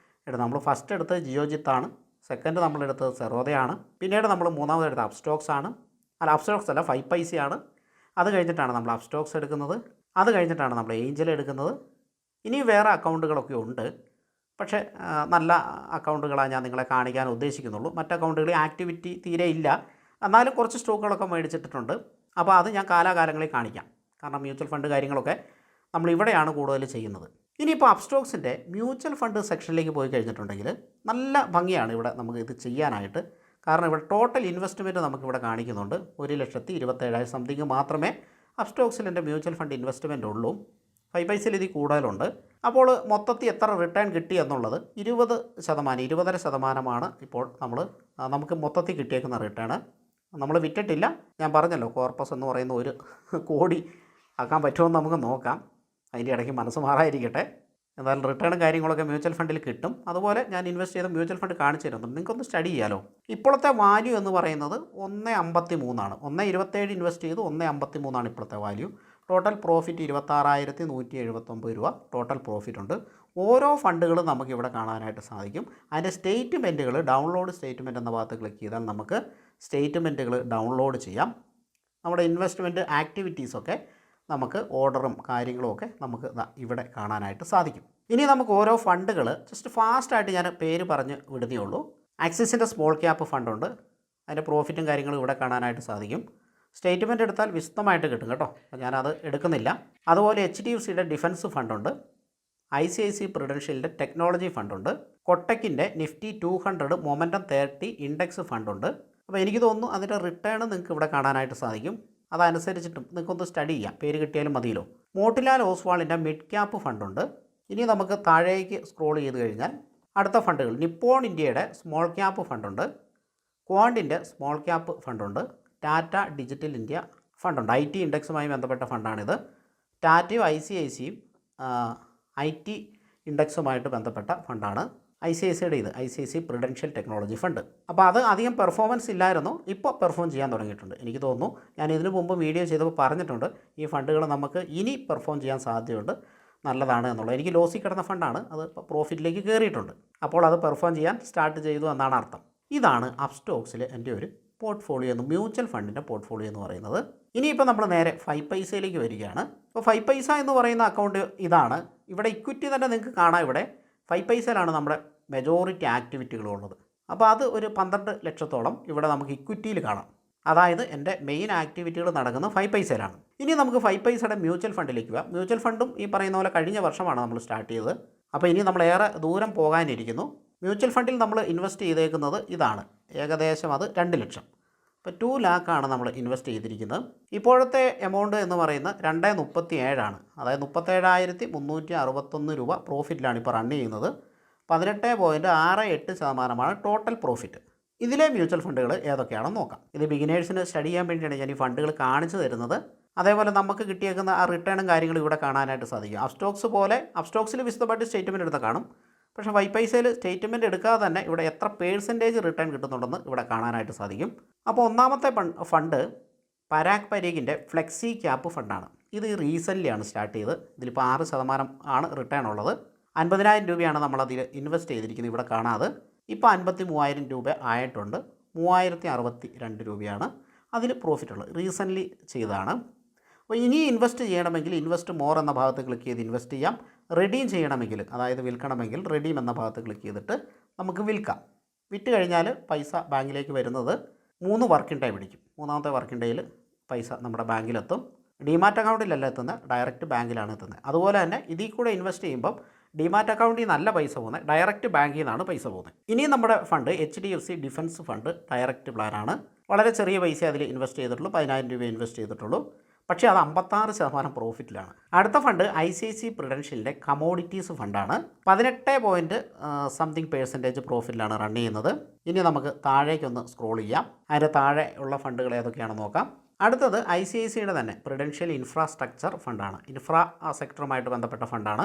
എടുത്തത്. നമ്മൾ ഫസ്റ്റ് എടുത്തത് ജിയോജിത്താണ്, സെക്കൻഡ് നമ്മളെടുത്തത് സെറോദയാണ്, പിന്നീട് നമ്മൾ മൂന്നാമത് എടുത്തത് അപ്സ്റ്റോക്സ് ആണ്. അപ്സ്റ്റോക്സ് അല്ല, 5 പൈസയാണ്. അത് കഴിഞ്ഞിട്ടാണ് നമ്മൾ അപ്സ്റ്റോക്സ് എടുക്കുന്നത്. അത് കഴിഞ്ഞിട്ടാണ് നമ്മൾ ഏഞ്ചൽ എടുക്കുന്നത്. ഇനി വേറെ അക്കൗണ്ടുകളൊക്കെ ഉണ്ട്, പക്ഷേ നല്ല അക്കൗണ്ടുകളാണ് ഞാൻ നിങ്ങളെ കാണിക്കാൻ ഉദ്ദേശിക്കുന്നുള്ളൂ. മറ്റ് അക്കൗണ്ടുകളിൽ ആക്ടിവിറ്റി തീരെ ഇല്ല, എന്നാലും കുറച്ച് സ്റ്റോക്കുകളൊക്കെ മേടിച്ചിട്ടുണ്ട്. അപ്പോൾ അത് ഞാൻ കാലാകാലങ്ങളിൽ കാണിക്കാം. കാരണം മ്യൂച്വൽ ഫണ്ട് കാര്യങ്ങളൊക്കെ നമ്മൾ ഇവിടെയാണ് കൂടുതൽ ചെയ്യുന്നത്. ഇനിയിപ്പോൾ അപ്സ്റ്റോക്സിൻ്റെ മ്യൂച്വൽ ഫണ്ട് സെക്ഷനിലേക്ക് പോയി കഴിഞ്ഞിട്ടുണ്ടെങ്കിൽ നല്ല ഭംഗിയാണ് ഇവിടെ നമുക്ക് ഇത് ചെയ്യാനായിട്ട്. കാരണം ഇവിടെ ടോട്ടൽ ഇൻവെസ്റ്റ്മെൻറ്റ് നമുക്കിവിടെ കാണിക്കുന്നുണ്ട്. 1,27,000 സംതിങ് മാത്രമേ അപ്സ്റ്റോക്സിൽ എൻ്റെ മ്യൂച്വൽ ഫണ്ട് ഇൻവെസ്റ്റ്മെൻറ്റ് ഉള്ളൂ. 5 പൈസയിൽ ഇതിൽ കൂടുതലുണ്ട്. അപ്പോൾ മൊത്തത്തിൽ എത്ര റിട്ടേൺ കിട്ടി എന്നുള്ളത് 20%, ഇപ്പോൾ നമുക്ക് മൊത്തത്തിൽ കിട്ടിയേക്കുന്ന റിട്ടേൺ. നമ്മൾ വിറ്റിട്ടില്ല. ഞാൻ പറഞ്ഞല്ലോ, കോർപ്പസ് എന്ന് പറയുന്ന 1 കോടി ആക്കാൻ പറ്റുമെന്ന് നമുക്ക് നോക്കാം. അതിൻ്റെ ഇടയ്ക്ക് മനസ്സ് മാറാതിരിക്കട്ടെ. എന്തായാലും റിട്ടേണും കാര്യങ്ങളൊക്കെ മ്യൂച്വൽ ഫണ്ടിൽ കിട്ടും. അതുപോലെ ഞാൻ ഇൻവെസ്റ്റ് ചെയ്ത മ്യൂച്വൽ ഫണ്ട് കാണിച്ചു തരുന്നുണ്ട്, നിങ്ങൾക്കൊന്ന് സ്റ്റഡി ചെയ്യാമല്ലോ. ഇപ്പോഴത്തെ വാല്യൂ എന്ന് പറയുന്നത് 1.53 1.27 ഇൻവെസ്റ്റ് ചെയ്ത് 1.53 ഇപ്പോഴത്തെ വാല്യൂ. ടോട്ടൽ പ്രോഫിറ്റ് 26,179 രൂപ ടോട്ടൽ പ്രോഫിറ്റ് ഉണ്ട്. ഓരോ ഫണ്ടുകളും നമുക്കിവിടെ കാണാനായിട്ട് സാധിക്കും. അതിൻ്റെ സ്റ്റേറ്റ്മെൻറ്റുകൾ, ഡൗൺലോഡ് സ്റ്റേറ്റ്മെൻറ്റ് എന്ന ഭാഗത്ത് ക്ലിക്ക് ചെയ്താൽ നമുക്ക് സ്റ്റേറ്റ്മെൻറ്റുകൾ ഡൗൺലോഡ് ചെയ്യാം. നമ്മുടെ ഇൻവെസ്റ്റ്മെൻറ്റ് ആക്ടിവിറ്റീസൊക്കെ നമുക്ക് ഓർഡറും കാര്യങ്ങളും ഒക്കെ നമുക്ക് ഇവിടെ കാണാനായിട്ട് സാധിക്കും. ഇനി നമുക്ക് ഓരോ ഫണ്ടുകൾ ജസ്റ്റ് ഫാസ്റ്റായിട്ട് ഞാൻ പേര് പറഞ്ഞ് വിടുന്നേ ഉള്ളൂ. ആക്സിസിൻ്റെ സ്മോൾ ക്യാപ്പ് ഫണ്ടുണ്ട്, അതിൻ്റെ പ്രോഫിറ്റും കാര്യങ്ങളും ഇവിടെ കാണാനായിട്ട് സാധിക്കും. സ്റ്റേറ്റ്മെൻറ്റ് എടുത്താൽ വിശദമായിട്ട് കിട്ടും കേട്ടോ, അപ്പോൾ ഞാനത് എടുക്കുന്നില്ല. അതുപോലെ HDFCയുടെ ഡിഫൻസ് ഫണ്ടുണ്ട്, ICICI പ്രുഡൻഷ്യലിൻ്റെ ടെക്നോളജി ഫണ്ടുണ്ട്, കൊട്ടക്കിൻ്റെ നിഫ്റ്റി 200 മൊമെൻറ്റം 30 ഇൻഡെക്സ് ഫണ്ടുണ്ട്. അപ്പോൾ എനിക്ക് തോന്നുന്നു അതിൻ്റെ റിട്ടേൺ നിങ്ങൾക്ക് ഇവിടെ കാണാനായിട്ട് സാധിക്കും. അതനുസരിച്ചിട്ടും നിങ്ങൾക്കൊന്ന് സ്റ്റഡി ചെയ്യാം, പേര് കിട്ടിയാലും മതിയല്ലോ. മോട്ടിലാൽ ഓസ്വാളിൻ്റെ മിഡ് ക്യാപ്പ് ഫണ്ടുണ്ട്. ഇനി നമുക്ക് താഴേക്ക് സ്ക്രോൾ ചെയ്ത് കഴിഞ്ഞാൽ അടുത്ത ഫണ്ടുകൾ, നിപ്പോൺ ഇന്ത്യയുടെ സ്മോൾ ക്യാപ്പ് ഫണ്ടുണ്ട്, ക്വാണ്ടിൻ്റെ സ്മോൾ ക്യാപ്പ് ഫണ്ടുണ്ട്, ടാറ്റ ഡിജിറ്റൽ ഇന്ത്യ ഫണ്ടുണ്ട്. IT ഇൻഡെക്സുമായി ബന്ധപ്പെട്ട ഫണ്ടാണിത്. ടാറ്റയും ICICIയും IT ഇൻഡെക്സുമായിട്ട് ബന്ധപ്പെട്ട ഫണ്ടാണ്. ICICIയുടെ ഇത് ICICI പ്രുഡൻഷ്യൽ ടെക്നോളജി ഫണ്ട്. അപ്പോൾ അത് അധികം പെർഫോമൻസ് ഇല്ലായിരുന്നു, ഇപ്പോൾ പെർഫോം ചെയ്യാൻ തുടങ്ങിയിട്ടുണ്ട്. എനിക്ക് തോന്നുന്നു ഞാൻ ഇതിനു മുമ്പ് വീഡിയോ ചെയ്തപ്പോൾ പറഞ്ഞിട്ടുണ്ട്, ഈ ഫണ്ടുകൾ നമുക്ക് ഇനി പെർഫോം ചെയ്യാൻ സാധ്യതയുണ്ട്, നല്ലതാണ് എന്നുള്ളത്. എനിക്ക് ലോസിൽ കിടന്ന ഫണ്ടാണ്, അത് പ്രോഫിറ്റിലേക്ക് കയറിയിട്ടുണ്ട്. അപ്പോൾ അത് പെർഫോം ചെയ്യാൻ സ്റ്റാർട്ട് ചെയ്തു എന്നാണ് അർത്ഥം. ഇതാണ് അപ്സ്റ്റോക്സിലെ എൻ്റെ ഒരു പോർട്ട്ഫോളിയോ എന്ന്, മ്യൂച്വൽ ഫണ്ടിൻ്റെ പോർട്ട്ഫോളിയോ എന്ന് പറയുന്നത്. ഇനിയിപ്പോൾ നമ്മൾ നേരെ 5 പൈസയിലേക്ക് വരികയാണ്. അപ്പോൾ 5 പൈസ എന്ന് പറയുന്ന അക്കൗണ്ട് ഇതാണ്. ഇവിടെ ഇക്വിറ്റി തന്നെ നിങ്ങൾക്ക് കാണാം. ഇവിടെ 5 പൈസയിലാണ് നമ്മുടെ മെജോറിറ്റി ആക്ടിവിറ്റികളുള്ളത്. അപ്പോൾ അത് ഒരു 12 ലക്ഷത്തോളം ഇവിടെ നമുക്ക് ഇക്വിറ്റിയിൽ കാണാം. അതായത് എൻ്റെ മെയിൻ ആക്ടിവിറ്റികൾ നടക്കുന്നത് 5 പൈസയിലാണ്. ഇനി നമുക്ക് 5 പൈസയുടെ മ്യൂച്വൽ ഫണ്ടിലേക്ക് പോകാം. മ്യൂച്വൽ ഫണ്ടും ഈ പറയുന്ന പോലെ കഴിഞ്ഞ വർഷമാണ് നമ്മൾ സ്റ്റാർട്ട് ചെയ്തത്. അപ്പോൾ ഇനി നമ്മൾ ഏറെ ദൂരം പോകാനിരിക്കുന്നു. മ്യൂച്വൽ ഫണ്ടിൽ നമ്മൾ ഇൻവെസ്റ്റ് ചെയ്തേക്കുന്നത് ഇതാണ്, ഏകദേശം അത് 2 ലക്ഷം. ഇപ്പോൾ 2 ലാഖാണ് നമ്മൾ ഇൻവെസ്റ്റ് ചെയ്തിരിക്കുന്നത്. ഇപ്പോഴത്തെ എമൗണ്ട് എന്ന് പറയുന്നത് 2.37 അതായത് 37,361 രൂപ പ്രോഫിറ്റിലാണ് ഇപ്പോൾ റൺ ചെയ്യുന്നത്. 18.68% ടോട്ടൽ പ്രോഫിറ്റ്. ഇതിലെ മ്യൂച്വൽ ഫണ്ടുകൾ ഏതൊക്കെയാണെന്ന് നോക്കാം. ഇത് ബിഗിനേഴ്സിന് സ്റ്റഡി ചെയ്യാൻ വേണ്ടിയാണ് ഞാൻ ഈ ഫണ്ടുകൾ കാണിച്ചു തരുന്നത്. അതേപോലെ നമുക്ക് കിട്ടിയേക്കുന്ന ആ റിട്ടേണും കാര്യങ്ങളും ഇവിടെ കാണാനായിട്ട് സാധിക്കും. അപ്സ്റ്റോക്സ് പോലെ അപ്സ്റ്റോക്സിൽ വിശദമായിട്ട് സ്റ്റേറ്റ്മെൻറ്റ് എടുത്താൽ കാണും. പക്ഷേ 5 പൈസയിൽ സ്റ്റേറ്റ്മെൻറ്റ് എടുക്കാതെ തന്നെ ഇവിടെ എത്ര % റിട്ടേൺ കിട്ടുന്നുണ്ടെന്ന് ഇവിടെ കാണാനായിട്ട് സാധിക്കും. അപ്പോൾ ഒന്നാമത്തെ ഫണ്ട് പരാഗ് പരീഖിൻ്റെ ഫ്ലെക്സി ക്യാപ്പ് ഫണ്ടാണ്. ഇത് റീസെൻ്റ്ലിയാണ് സ്റ്റാർട്ട് ചെയ്ത്. ഇതിലിപ്പോൾ 6% ആണ് റിട്ടേൺ ഉള്ളത്. 50,000 രൂപയാണ് നമ്മളതിൽ ഇൻവെസ്റ്റ് ചെയ്തിരിക്കുന്നത്, ഇവിടെ കാണാതെ. ഇപ്പോൾ 53,000 രൂപ ആയിട്ടുണ്ട്. 3,062 രൂപയാണ് അതിൽ പ്രോഫിറ്റ് ഉള്ളത്, റീസെൻ്റ്ലി ചെയ്തതാണ്. അപ്പോൾ ഇനി ഇൻവെസ്റ്റ് ചെയ്യണമെങ്കിൽ ഇൻവെസ്റ്റ് മോർ എന്ന ഭാഗത്ത് ക്ലിക്ക് ചെയ്ത് ഇൻവെസ്റ്റ് ചെയ്യാം. റെഡീം ചെയ്യണമെങ്കിൽ, അതായത് വിൽക്കണമെങ്കിൽ റെഡീം എന്ന ഭാഗത്ത് ക്ലിക്ക് ചെയ്തിട്ട് നമുക്ക് വിൽക്കാം. വിറ്റ് കഴിഞ്ഞാൽ പൈസ ബാങ്കിലേക്ക് വരുന്നത് 3 വർക്കിംഗ് ഡേ പിടിക്കും. 3ാമത്തെ വർക്കിംഗ് ഡേയിൽ പൈസ നമ്മുടെ ബാങ്കിലെത്തും. ഡിമാറ്റ് അക്കൗണ്ടിലല്ല എത്തുന്നത്, ഡയറക്റ്റ് ബാങ്കിലാണ് എത്തുന്നത്. അതുപോലെ തന്നെ ഇതിൽ കൂടെ ഇൻവെസ്റ്റ് ചെയ്യുമ്പം ഡിമാറ്റ് അക്കൗണ്ടിൽ നല്ല പൈസ പോകുന്നത്, ഡയറക്റ്റ് ബാങ്കിൽ നിന്നാണ് പൈസ പോകുന്നത്. ഇനി നമ്മുടെ fund HDFC defence fund direct പ്ലാനാണ്. വളരെ ചെറിയ പൈസ അതിൽ ഇൻവെസ്റ്റ് ചെയ്തിട്ടുള്ളൂ, 10,000 രൂപ ഇൻവെസ്റ്റ് ചെയ്തിട്ടുള്ളൂ. പക്ഷേ അത് 56% പ്രോഫിറ്റിലാണ്. അടുത്ത ഫണ്ട് ICICI പ്രുഡൻഷ്യലിൻ്റെ കമോഡിറ്റീസ് ഫണ്ടാണ്. 18% പ്രോഫിറ്റിലാണ് റൺ ചെയ്യുന്നത്. ഇനി നമുക്ക് താഴേക്കൊന്ന് സ്ക്രോൾ ചെയ്യാം. അതിൻ്റെ താഴെ ഉള്ള ഫണ്ടുകൾ ഏതൊക്കെയാണെന്ന് നോക്കാം. അടുത്തത് ICICIയുടെ തന്നെ പ്രുഡൻഷ്യൽ ഇൻഫ്രാസ്ട്രക്ചർ ഫണ്ടാണ്. സെക്ടറുമായിട്ട് ബന്ധപ്പെട്ട ഫണ്ടാണ്.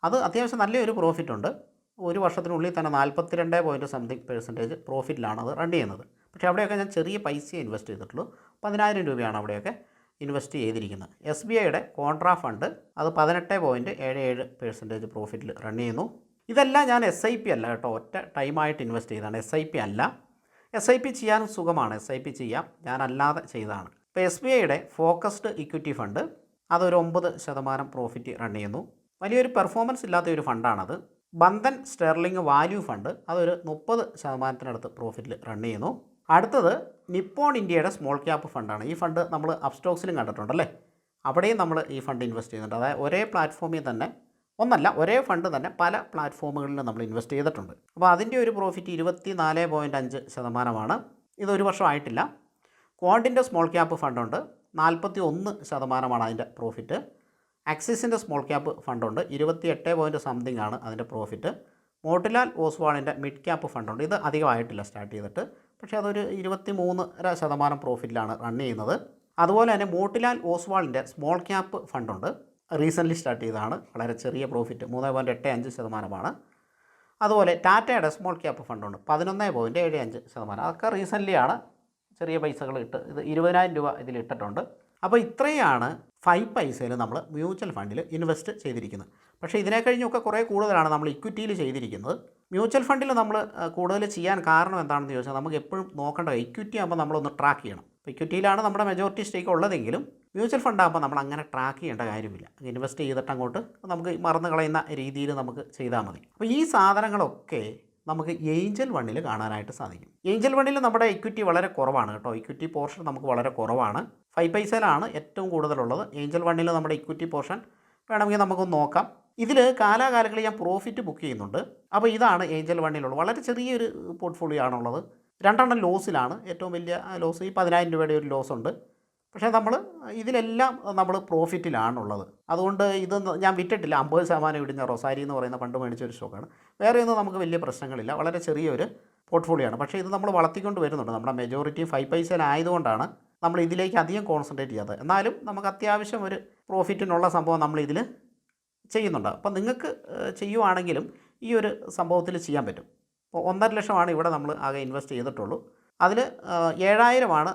അത് അത്യാവശ്യം നല്ലൊരു പ്രോഫിറ്റ് ഉണ്ട്. ഒരു വർഷത്തിനുള്ളിൽ തന്നെ 42% പ്രോഫിറ്റിലാണ് അത് റൺ ചെയ്യുന്നത്. പക്ഷേ അവിടെയൊക്കെ ഞാൻ ചെറിയ പൈസയെ ഇൻവെസ്റ്റ് ചെയ്തിട്ടുള്ളൂ. 10,000 രൂപയാണ് അവിടെയൊക്കെ ഇൻവെസ്റ്റ് ചെയ്തിരിക്കുന്നത്. SBIയുടെ കോൺട്രാ ഫണ്ട് അത് 18.77% പ്രോഫിറ്റിൽ റൺ ചെയ്യുന്നു. ഇതെല്ലാം ഞാൻ SIP അല്ല കേട്ടോ, ഒറ്റ ടൈമായിട്ട് ഇൻവെസ്റ്റ് ചെയ്തതാണ്. SIP അല്ല. SIP ചെയ്യാനും സുഖമാണ്, SIP ചെയ്യാം. ഞാൻ അല്ലാതെ ചെയ്തതാണ്. ഇപ്പോൾ SBIയുടെ ഫോക്കസ്ഡ് ഇക്വിറ്റി ഫണ്ട് അതൊരു 9% പ്രോഫിറ്റ് റൺ ചെയ്യുന്നു. വലിയൊരു പെർഫോമൻസ് ഇല്ലാത്ത ഒരു ഫണ്ടാണത്. ബന്ധൻ സ്റ്റെർലിംഗ് വാല്യൂ ഫണ്ട് അതൊരു 30% പ്രോഫിറ്റിൽ റൺ ചെയ്യുന്നു. അടുത്തത് നിപ്പോൺ ഇന്ത്യയുടെ സ്മോൾ ക്യാപ്പ് ഫണ്ടാണ്. ഈ ഫണ്ട് നമ്മൾ അപ്സ്റ്റോക്സിലും കണ്ടിട്ടുണ്ടല്ലേ, അവിടെയും നമ്മൾ ഈ ഫണ്ട് ഇൻവെസ്റ്റ് ചെയ്യുന്നുണ്ട്. അതായത് ഒരേ പ്ലാറ്റ്ഫോമിൽ തന്നെ ഒരേ ഫണ്ട് തന്നെ പല പ്ലാറ്റ്ഫോമുകളിലും നമ്മൾ ഇൻവെസ്റ്റ് ചെയ്തിട്ടുണ്ട്. അപ്പോൾ അതിൻ്റെ ഒരു പ്രോഫിറ്റ് 24.5%. ഇതൊരു വർഷമായിട്ടില്ല. ക്വാണ്ടിൻ്റെ സ്മോൾ ക്യാപ്പ് ഫണ്ടുണ്ട്, 41% അതിൻ്റെ പ്രോഫിറ്റ്. ആക്സിസിൻ്റെ സ്മോൾ ക്യാപ്പ് ഫണ്ടുണ്ട്, 28 ആണ് അതിൻ്റെ പ്രോഫിറ്റ്. മോട്ടിലാൽ ഓസ്വാളിൻ്റെ മിഡ് ക്യാപ്പ് ഫണ്ടുണ്ട്. ഇത് അധികമായിട്ടില്ല സ്റ്റാർട്ട് ചെയ്തിട്ട്, പക്ഷേ അതൊരു 23% പ്രോഫിറ്റിലാണ് റൺ ചെയ്യുന്നത്. അതുപോലെ തന്നെ മോട്ടിലാൽ ഓസ്വാളിൻ്റെ സ്മോൾ ക്യാപ്പ് ഫണ്ടുണ്ട്, റീസെൻ്റ്ലി സ്റ്റാർട്ട് ചെയ്തതാണ്. വളരെ ചെറിയ പ്രോഫിറ്റ് 3.85%. അതുപോലെ ടാറ്റയുടെ സ്മോൾ ക്യാപ്പ് ഫണ്ടുണ്ട്, 11.75%. അതൊക്കെ റീസെൻ്റ്ലിയാണ് ചെറിയ പൈസകൾ ഇത് 20,000 രൂപ ഇതിലിട്ടിട്ടുണ്ട്. അപ്പോൾ ഇത്രയാണ് 5 പൈസയിൽ നമ്മൾ മ്യൂച്വൽ ഫണ്ടിൽ ഇൻവെസ്റ്റ് ചെയ്തിരിക്കുന്നത്. പക്ഷേ ഇതിനെ കഴിഞ്ഞൊക്കെ കുറേ കൂടുതലാണ് നമ്മൾ ഇക്വിറ്റിയിൽ ചെയ്തിരിക്കുന്നത്. മ്യൂച്വൽ ഫണ്ടിൽ നമ്മൾ കൂടുതൽ ചെയ്യാൻ കാരണം എന്താണെന്ന് ചോദിച്ചാൽ, നമുക്ക് എപ്പോഴും നോക്കേണ്ട ഇക്വിറ്റി ആകുമ്പോൾ നമ്മളൊന്ന് ട്രാക്ക് ചെയ്യണം. ഇപ്പോൾ ഇക്വിറ്റിയിലാണ് നമ്മുടെ മെജോറിറ്റി സ്റ്റേക്ക് ഉള്ളതെങ്കിലും മ്യൂച്വൽ ഫണ്ട് ആകുമ്പോൾ നമ്മൾ അങ്ങനെ ട്രാക്ക് ചെയ്യേണ്ട കാര്യമില്ല. ഇൻവെസ്റ്റ് ചെയ്തിട്ട് അങ്ങോട്ട് നമുക്ക് മറന്നു കളയുന്ന രീതിയിൽ നമുക്ക് ചെയ്താൽ മതി. അപ്പോൾ ഈ സാധനങ്ങളൊക്കെ നമുക്ക് ഏഞ്ചൽ വണ്ണിൽ കാണാനായിട്ട് സാധിക്കും. ഏഞ്ചൽ വണ്ണിൽ നമ്മുടെ ഇക്വിറ്റി വളരെ കുറവാണ് കേട്ടോ. ഇക്വിറ്റി പോർഷൻ നമുക്ക് വളരെ കുറവാണ്. 5 പൈസയിലാണ് ഏറ്റവും കൂടുതലുള്ളത്. ഏഞ്ചൽ വണ്ണിൽ നമ്മുടെ ഇക്വിറ്റി പോർഷൻ വേണമെങ്കിൽ നമുക്കൊന്ന് നോക്കാം. ഇതിൽ കാലാകാലങ്ങളിൽ ഞാൻ പ്രോഫിറ്റ് ബുക്ക് ചെയ്യുന്നുണ്ട്. അപ്പോൾ ഇതാണ് ഏഞ്ചൽ വണ്ണിലുള്ളത്. വളരെ ചെറിയൊരു പോർട്ട്ഫോളിയോ ആണുള്ളത്. 2 ലോസിലാണ്. ഏറ്റവും വലിയ ലോസ് ഈ 10,000 രൂപയുടെ ഒരു ലോസ് ഉണ്ട്. പക്ഷേ ഇതിലെല്ലാം നമ്മൾ പ്രോഫിറ്റിലാണുള്ളത്. അതുകൊണ്ട് ഇത് ഞാൻ വിറ്റിട്ടില്ല. 50% ഇടിഞ്ഞ റൊസാരി എന്ന് പറയുന്ന ഫണ്ട് മേടിച്ചൊരു സ്റ്റോക്കാണ്. വേറെ ഒന്നും നമുക്ക് വലിയ പ്രശ്നങ്ങളില്ല. വളരെ ചെറിയൊരു പോർട്ട്ഫോളിയോ ആണ്. പക്ഷേ ഇത് നമ്മൾ വളർത്തിക്കൊണ്ട് വരുന്നുണ്ട്. നമ്മുടെ മെജോറിറ്റി 5 പൈസയിലായതുകൊണ്ടാണ് നമ്മൾ ഇതിലേക്ക് അധികം കോൺസെൻട്രേറ്റ് ചെയ്യാത്തത്. എന്നാലും നമുക്ക് അത്യാവശ്യം ഒരു പ്രോഫിറ്റിനുള്ള സംഭവം നമ്മൾ ഇതിൽ ചെയ്യുന്നുണ്ട്. അപ്പോൾ നിങ്ങൾക്ക് ചെയ്യുവാണെങ്കിലും ഈ ഒരു സംഭവത്തിൽ ചെയ്യാൻ പറ്റും. അപ്പോൾ 1.5 ലക്ഷമാണ് ഇവിടെ നമ്മൾ ആകെ ഇൻവെസ്റ്റ് ചെയ്തിട്ടുള്ളൂ. അതിൽ 7,000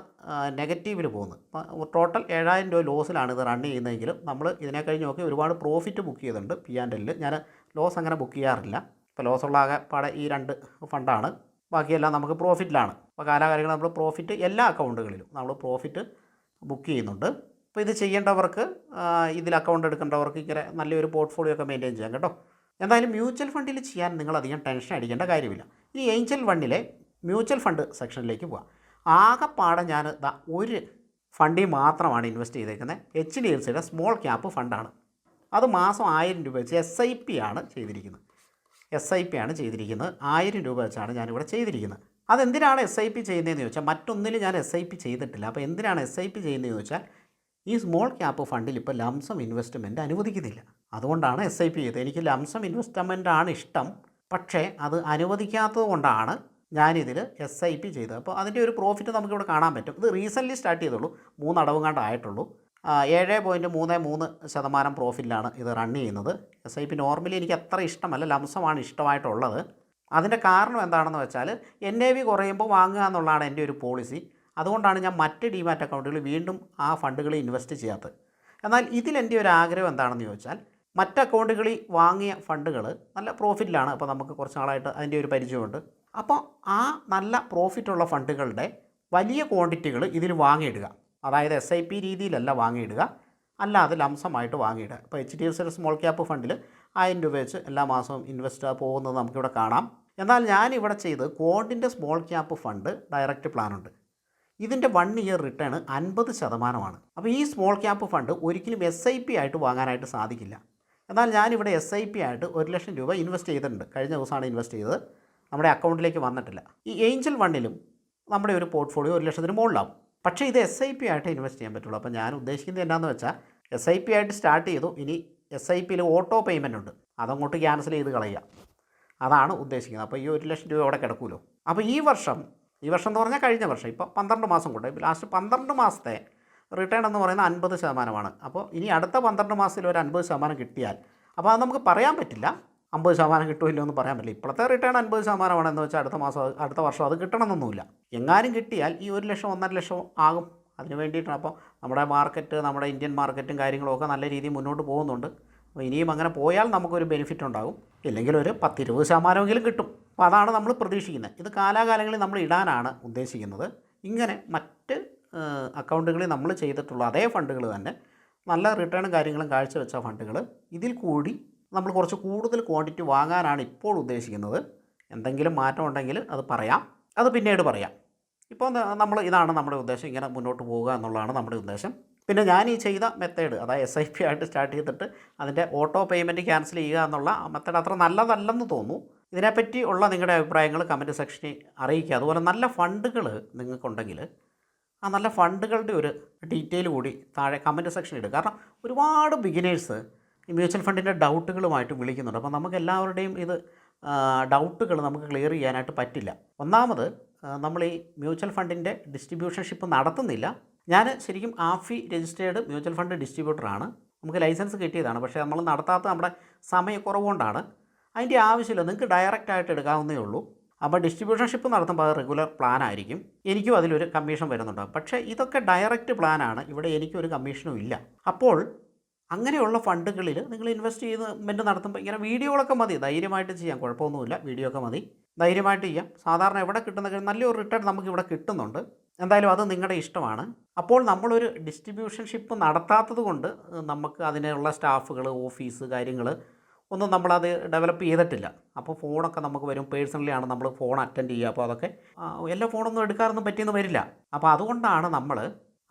നെഗറ്റീവിൽ പോകുന്നത്. അപ്പോൾ ടോട്ടൽ 7,000 രൂപ ലോസിലാണ് ഇത് റൺ ചെയ്യുന്നതെങ്കിലും നമ്മൾ ഇതിനെ കഴിഞ്ഞ് നോക്കി ഒരുപാട് പ്രോഫിറ്റ് ബുക്ക് ചെയ്തിട്ടുണ്ട്. P&L ഞാൻ ലോസ് അങ്ങനെ ബുക്ക് ചെയ്യാറില്ല. ഇപ്പോൾ ലോസുള്ള ആകെ പാടെ ഈ 2 ഫണ്ടാണ്. ബാക്കിയെല്ലാം നമുക്ക് പ്രോഫിറ്റിലാണ്. അപ്പോൾ കാലാകാലങ്ങൾ നമ്മൾ പ്രോഫിറ്റ് എല്ലാ അക്കൗണ്ടുകളിലും നമ്മൾ പ്രോഫിറ്റ് ബുക്ക് ചെയ്യുന്നുണ്ട്. അപ്പോൾ ഇത് ചെയ്യേണ്ടവർക്ക്, ഇതിൽ അക്കൗണ്ട് എടുക്കേണ്ടവർക്ക് ഇങ്ങനെ നല്ലൊരു പോർട്ട്ഫോളിയോ ഒക്കെ മെയിൻറ്റെയിൻ ചെയ്യാം കേട്ടോ. എന്തായാലും മ്യൂച്വൽ ഫണ്ടിൽ ചെയ്യാൻ നിങ്ങളധികം ടെൻഷൻ അടിക്കേണ്ട കാര്യമില്ല. ഈ ഏഞ്ചൽ വണ്ണിലെ മ്യൂച്വൽ ഫണ്ട് സെക്ഷനിലേക്ക് പോകാം. ആകെപ്പാടെ ഞാൻ ഒരു ഫണ്ടിൽ മാത്രമാണ് ഇൻവെസ്റ്റ് ചെയ്തേക്കുന്നത്. HDFCയുടെ സ്മോൾ ക്യാപ്പ് ഫണ്ടാണ്. അത് മാസം 1000 രൂപ വെച്ച് SIP ആണ് ചെയ്തിരിക്കുന്നത്. 1000 രൂപ വെച്ചാണ് ഞാനിവിടെ ചെയ്തിരിക്കുന്നത്. അതെന്തിനാണ് SIP ചെയ്യുന്നതെന്ന് ചോദിച്ചാൽ, മറ്റൊന്നിലും ഞാൻ SIP ചെയ്തിട്ടില്ല. അപ്പോൾ എന്തിനാണ് SIP ചെയ്യുന്നതെന്ന് ചോദിച്ചാൽ, ഈ സ്മോൾ ക്യാപ്പ് ഫണ്ടിൽ ഇപ്പോൾ ലംസം ഇൻവെസ്റ്റ്മെൻറ്റ് അനുവദിക്കുന്നില്ല. അതുകൊണ്ടാണ് SIP ചെയ്തത്. എനിക്ക് ലംസം ഇൻവെസ്റ്റ്മെൻറ്റാണ് ഇഷ്ടം, പക്ഷേ അത് അനുവദിക്കാത്തത് കൊണ്ടാണ് ഞാനിതിൽ SIP ചെയ്തത്. അപ്പോൾ അതിൻ്റെ ഒരു പ്രോഫിറ്റ് നമുക്കിവിടെ കാണാൻ പറ്റും. ഇത് റീസെൻ്റ്ലി സ്റ്റാർട്ട് ചെയ്തുള്ളൂ, 3 അടവുങ്ങാണ്ട് ആയിട്ടുള്ളൂ. 7.33% പ്രോഫിറ്റിലാണ് ഇത് റൺ ചെയ്യുന്നത്. SIP നോർമലി എനിക്ക് അത്ര ഇഷ്ടമല്ല, ലംസമാണ് ഇഷ്ടമായിട്ടുള്ളത്. അതിൻ്റെ കാരണം എന്താണെന്ന് വെച്ചാൽ, NAV കുറയുമ്പോൾ വാങ്ങുക എന്നുള്ളതാണ് എൻ്റെ ഒരു പോളിസി. അതുകൊണ്ടാണ് ഞാൻ മറ്റ് ഡിമാറ്റ് അക്കൗണ്ടുകളിൽ വീണ്ടും ആ ഫണ്ടുകളിൽ ഇൻവെസ്റ്റ് ചെയ്യാത്തത്. എന്നാൽ ഇതിലെൻ്റെ ഒരു ആഗ്രഹം എന്താണെന്ന് ചോദിച്ചാൽ, മറ്റ് അക്കൗണ്ടുകളിൽ വാങ്ങിയ ഫണ്ടുകൾ നല്ല പ്രോഫിറ്റിലാണ്. അപ്പോൾ നമുക്ക് കുറച്ച് നാളായിട്ട് അതിൻ്റെ ഒരു പരിചയമുണ്ട്. അപ്പോൾ ആ നല്ല പ്രോഫിറ്റുള്ള ഫണ്ടുകളുടെ വലിയ ക്വാണ്ടിറ്റികൾ ഇതിൽ വാങ്ങിയിടുക. അതായത് SIP രീതിയിലല്ല വാങ്ങിയിടുക, അല്ലാതെ ലംസമായിട്ട് വാങ്ങിയിടുക. ഇപ്പോൾ HDFCയുടെ സ്മോൾ ക്യാപ്പ് ഫണ്ടിൽ 1000 രൂപ വെച്ച് എല്ലാ മാസവും ഇൻവെസ്റ്റ് പോകുന്നത് നമുക്കിവിടെ കാണാം. എന്നാൽ ഞാനിവിടെ ചെയ്ത് ക്വാണ്ടിൻ്റെ സ്മോൾ ക്യാപ്പ് ഫണ്ട് ഡയറക്റ്റ് പ്ലാനുണ്ട്. ഇതിൻ്റെ 1 ഇയർ റിട്ടേൺ 50%. അപ്പോൾ ഈ സ്മോൾ ക്യാപ്പ് ഫണ്ട് ഒരിക്കലും SIP ആയിട്ട് വാങ്ങാനായിട്ട് സാധിക്കില്ല. എന്നാൽ ഞാനിവിടെ SIP ആയിട്ട് 1 ലക്ഷം രൂപ ഇൻവെസ്റ്റ് ചെയ്തിട്ടുണ്ട്. കഴിഞ്ഞ ദിവസമാണ് ഇൻവെസ്റ്റ് ചെയ്തത്, നമ്മുടെ അക്കൗണ്ടിലേക്ക് വന്നിട്ടില്ല. ഈ ഏഞ്ചൽ വണ്ണിലും നമ്മുടെ ഒരു പോർട്ട്ഫോളിയോ 1 ലക്ഷത്തിന് മുകളിലാവും. പക്ഷേ ഇത് SIP ആയിട്ട് ഇൻവെസ്റ്റ് ചെയ്യാൻ പറ്റുള്ളൂ. അപ്പോൾ ഞാൻ ഉദ്ദേശിക്കുന്നത് എന്താണെന്ന് വെച്ചാൽ SIP ആയിട്ട് സ്റ്റാർട്ട് ചെയ്തു, ഇനി SIPയിൽ ഓട്ടോ പേയ്മെൻ്റ് ഉണ്ട്, അതങ്ങോട്ട് ക്യാൻസൽ ചെയ്ത് കളയുക, അതാണ് ഉദ്ദേശിക്കുന്നത്. അപ്പോൾ ഈ 1,00,000 രൂപ അവിടെ കിടക്കുമല്ലോ. അപ്പോൾ ഈ വർഷം എന്ന് പറഞ്ഞാൽ കഴിഞ്ഞ വർഷം, ഇപ്പോൾ 12 മാസം കൊണ്ട് ലാസ്റ്റ് 12 മാസത്തെ റിട്ടേൺ എന്ന് പറയുന്നത് 50%. അപ്പോൾ ഇനി അടുത്ത 12 മാസത്തിൽ ഒരു 50% കിട്ടിയാൽ, അപ്പോൾ അത് നമുക്ക് പറയാൻ പറ്റില്ല 50% കിട്ടുമില്ലോ എന്ന് പറയാൻ പറ്റില്ല. ഇപ്പോഴത്തെ റിട്ടേൺ 50% എന്ന് വെച്ചാൽ അടുത്ത വർഷം അത് കിട്ടണമെന്നൊന്നുമില്ല. എങ്ങാനും കിട്ടിയാൽ ഈ 1,00,000 1,50,000 ആകും. അതിന് വേണ്ടിയിട്ടാണ്. അപ്പോൾ നമ്മുടെ മാർക്കറ്റ്, നമ്മുടെ ഇന്ത്യൻ മാർക്കറ്റും കാര്യങ്ങളൊക്കെ നല്ല രീതിയിൽ മുന്നോട്ട് പോകുന്നുണ്ട്. അപ്പോൾ ഇനിയും അങ്ങനെ പോയാൽ നമുക്കൊരു ബെനിഫിറ്റ് ഉണ്ടാകും, ഇല്ലെങ്കിൽ ഒരു 10-20% കിട്ടും. അപ്പോൾ അതാണ് നമ്മൾ പ്രതീക്ഷിക്കുന്നത്. ഇത് കാലാകാലങ്ങളിൽ നമ്മൾ ഇടാനാണ് ഉദ്ദേശിക്കുന്നത്. ഇങ്ങനെ മറ്റ് അക്കൗണ്ടുകളിൽ നമ്മൾ ചെയ്തിട്ടുള്ള അതേ ഫണ്ടുകൾ തന്നെ, നല്ല റിട്ടേണും കാര്യങ്ങളും കാഴ്ചവെച്ച ഫണ്ടുകൾ, ഇതിൽ കൂടി നമ്മൾ കുറച്ച് കൂടുതൽ ക്വാണ്ടിറ്റി വാങ്ങാനാണ് ഇപ്പോൾ ഉദ്ദേശിക്കുന്നത്. എന്തെങ്കിലും മാറ്റം ഉണ്ടെങ്കിൽ അത് പറയാം, അത് പിന്നീട് പറയാം. ഇപ്പോൾ ഇതാണ് നമ്മുടെ ഉദ്ദേശം, ഇങ്ങനെ മുന്നോട്ട് പോവുക എന്നുള്ളതാണ് നമ്മുടെ ഉദ്ദേശം. പിന്നെ ഞാൻ ഈ ചെയ്ത മെത്തേഡ്, അതായത് SIP ആയിട്ട് സ്റ്റാർട്ട് ചെയ്തിട്ട് അതിൻ്റെ ഓട്ടോ പേയ്മെൻറ്റ് ക്യാൻസൽ ചെയ്യുക എന്നുള്ള മെത്തേഡ് അത്ര നല്ലതല്ലെന്ന് തോന്നുന്നു. ഇതിനെപ്പറ്റി ഉള്ള നിങ്ങളുടെ അഭിപ്രായങ്ങൾ കമൻറ്റ് സെക്ഷനിൽ അറിയിക്കുക. അതുപോലെ നല്ല ഫണ്ടുകൾ നിങ്ങൾക്കുണ്ടെങ്കിൽ ആ നല്ല ഫണ്ടുകളുടെ ഒരു ഡീറ്റെയിൽ കൂടി താഴെ കമൻറ്റ് സെക്ഷനിൽ ഇടുക. കാരണം ഒരുപാട് ബിഗിനേഴ്സ് ഈ മ്യൂച്വൽ ഫണ്ടിൻ്റെ ഡൗട്ടുകളുമായിട്ട് വിളിക്കുന്നുണ്ട്. അപ്പോൾ നമുക്ക് എല്ലാവരുടെയും ഇത് ഡൗട്ടുകൾ നമുക്ക് ക്ലിയർ ചെയ്യാനായിട്ട് പറ്റില്ല. ഒന്നാമത്, നമ്മൾ ഈ മ്യൂച്വൽ ഫണ്ടിൻ്റെ ഡിസ്ട്രിബ്യൂഷൻഷിപ്പ് നടത്തുന്നില്ല. ഞാൻ ശരിക്കും AFI രജിസ്റ്റേർഡ് മ്യൂച്വൽ ഫണ്ട് ഡിസ്ട്രിബ്യൂട്ടറാണ്, നമുക്ക് ലൈസൻസ് കിട്ടിയതാണ്. പക്ഷേ നമ്മൾ നടത്താത്ത നമ്മുടെ സമയക്കുറവ് കൊണ്ടാണ്. അതിൻ്റെ ആവശ്യമില്ല, നിങ്ങൾക്ക് ഡയറക്റ്റായിട്ട് എടുക്കാവുന്നേ ഉള്ളൂ. അപ്പോൾ ഡിസ്ട്രിബ്യൂഷൻഷിപ്പ് നടത്തുമ്പോൾ അത് റെഗുലർ പ്ലാൻ ആയിരിക്കും, എനിക്കും അതിലൊരു കമ്മീഷൻ വരുന്നുണ്ട്. പക്ഷേ ഇതൊക്കെ ഡയറക്റ്റ് പ്ലാനാണ്, ഇവിടെ എനിക്കൊരു കമ്മീഷനും ഇല്ല. അപ്പോൾ അങ്ങനെയുള്ള ഫണ്ടുകളിൽ നിങ്ങൾ ഇൻവെസ്റ്റ്മെൻറ്റ് നടത്തുമ്പോൾ ഇങ്ങനെ വീഡിയോകളൊക്കെ മതി, ധൈര്യമായിട്ട് ചെയ്യാം, കുഴപ്പമൊന്നുമില്ല. വീഡിയോ ഒക്കെ മതി, ധൈര്യമായിട്ട് ചെയ്യാം. സാധാരണ എവിടെ കിട്ടുന്ന നല്ലൊരു റിട്ടേൺ നമുക്കിവിടെ കിട്ടുന്നുണ്ട്. എന്തായാലും അത് നിങ്ങളുടെ ഇഷ്ടമാണ്. അപ്പോൾ നമ്മളൊരു ഡിസ്ട്രിബ്യൂഷൻഷിപ്പ് നടത്താത്തത് കൊണ്ട് നമുക്ക് അതിനുള്ള സ്റ്റാഫുകൾ, ഓഫീസ് കാര്യങ്ങൾ ഒന്നും നമ്മളത് ഡെവലപ്പ് ചെയ്തിട്ടില്ല. അപ്പോൾ ഫോണൊക്കെ നമുക്ക് വരും, പേഴ്സണലി ആണ് നമ്മൾ ഫോൺ അറ്റൻഡ് ചെയ്യുക. അപ്പോൾ അതൊക്കെ എല്ലാ ഫോണൊന്നും എടുക്കാനൊന്നും പറ്റിയെന്ന് വരില്ല. അപ്പോൾ അതുകൊണ്ടാണ് നമ്മൾ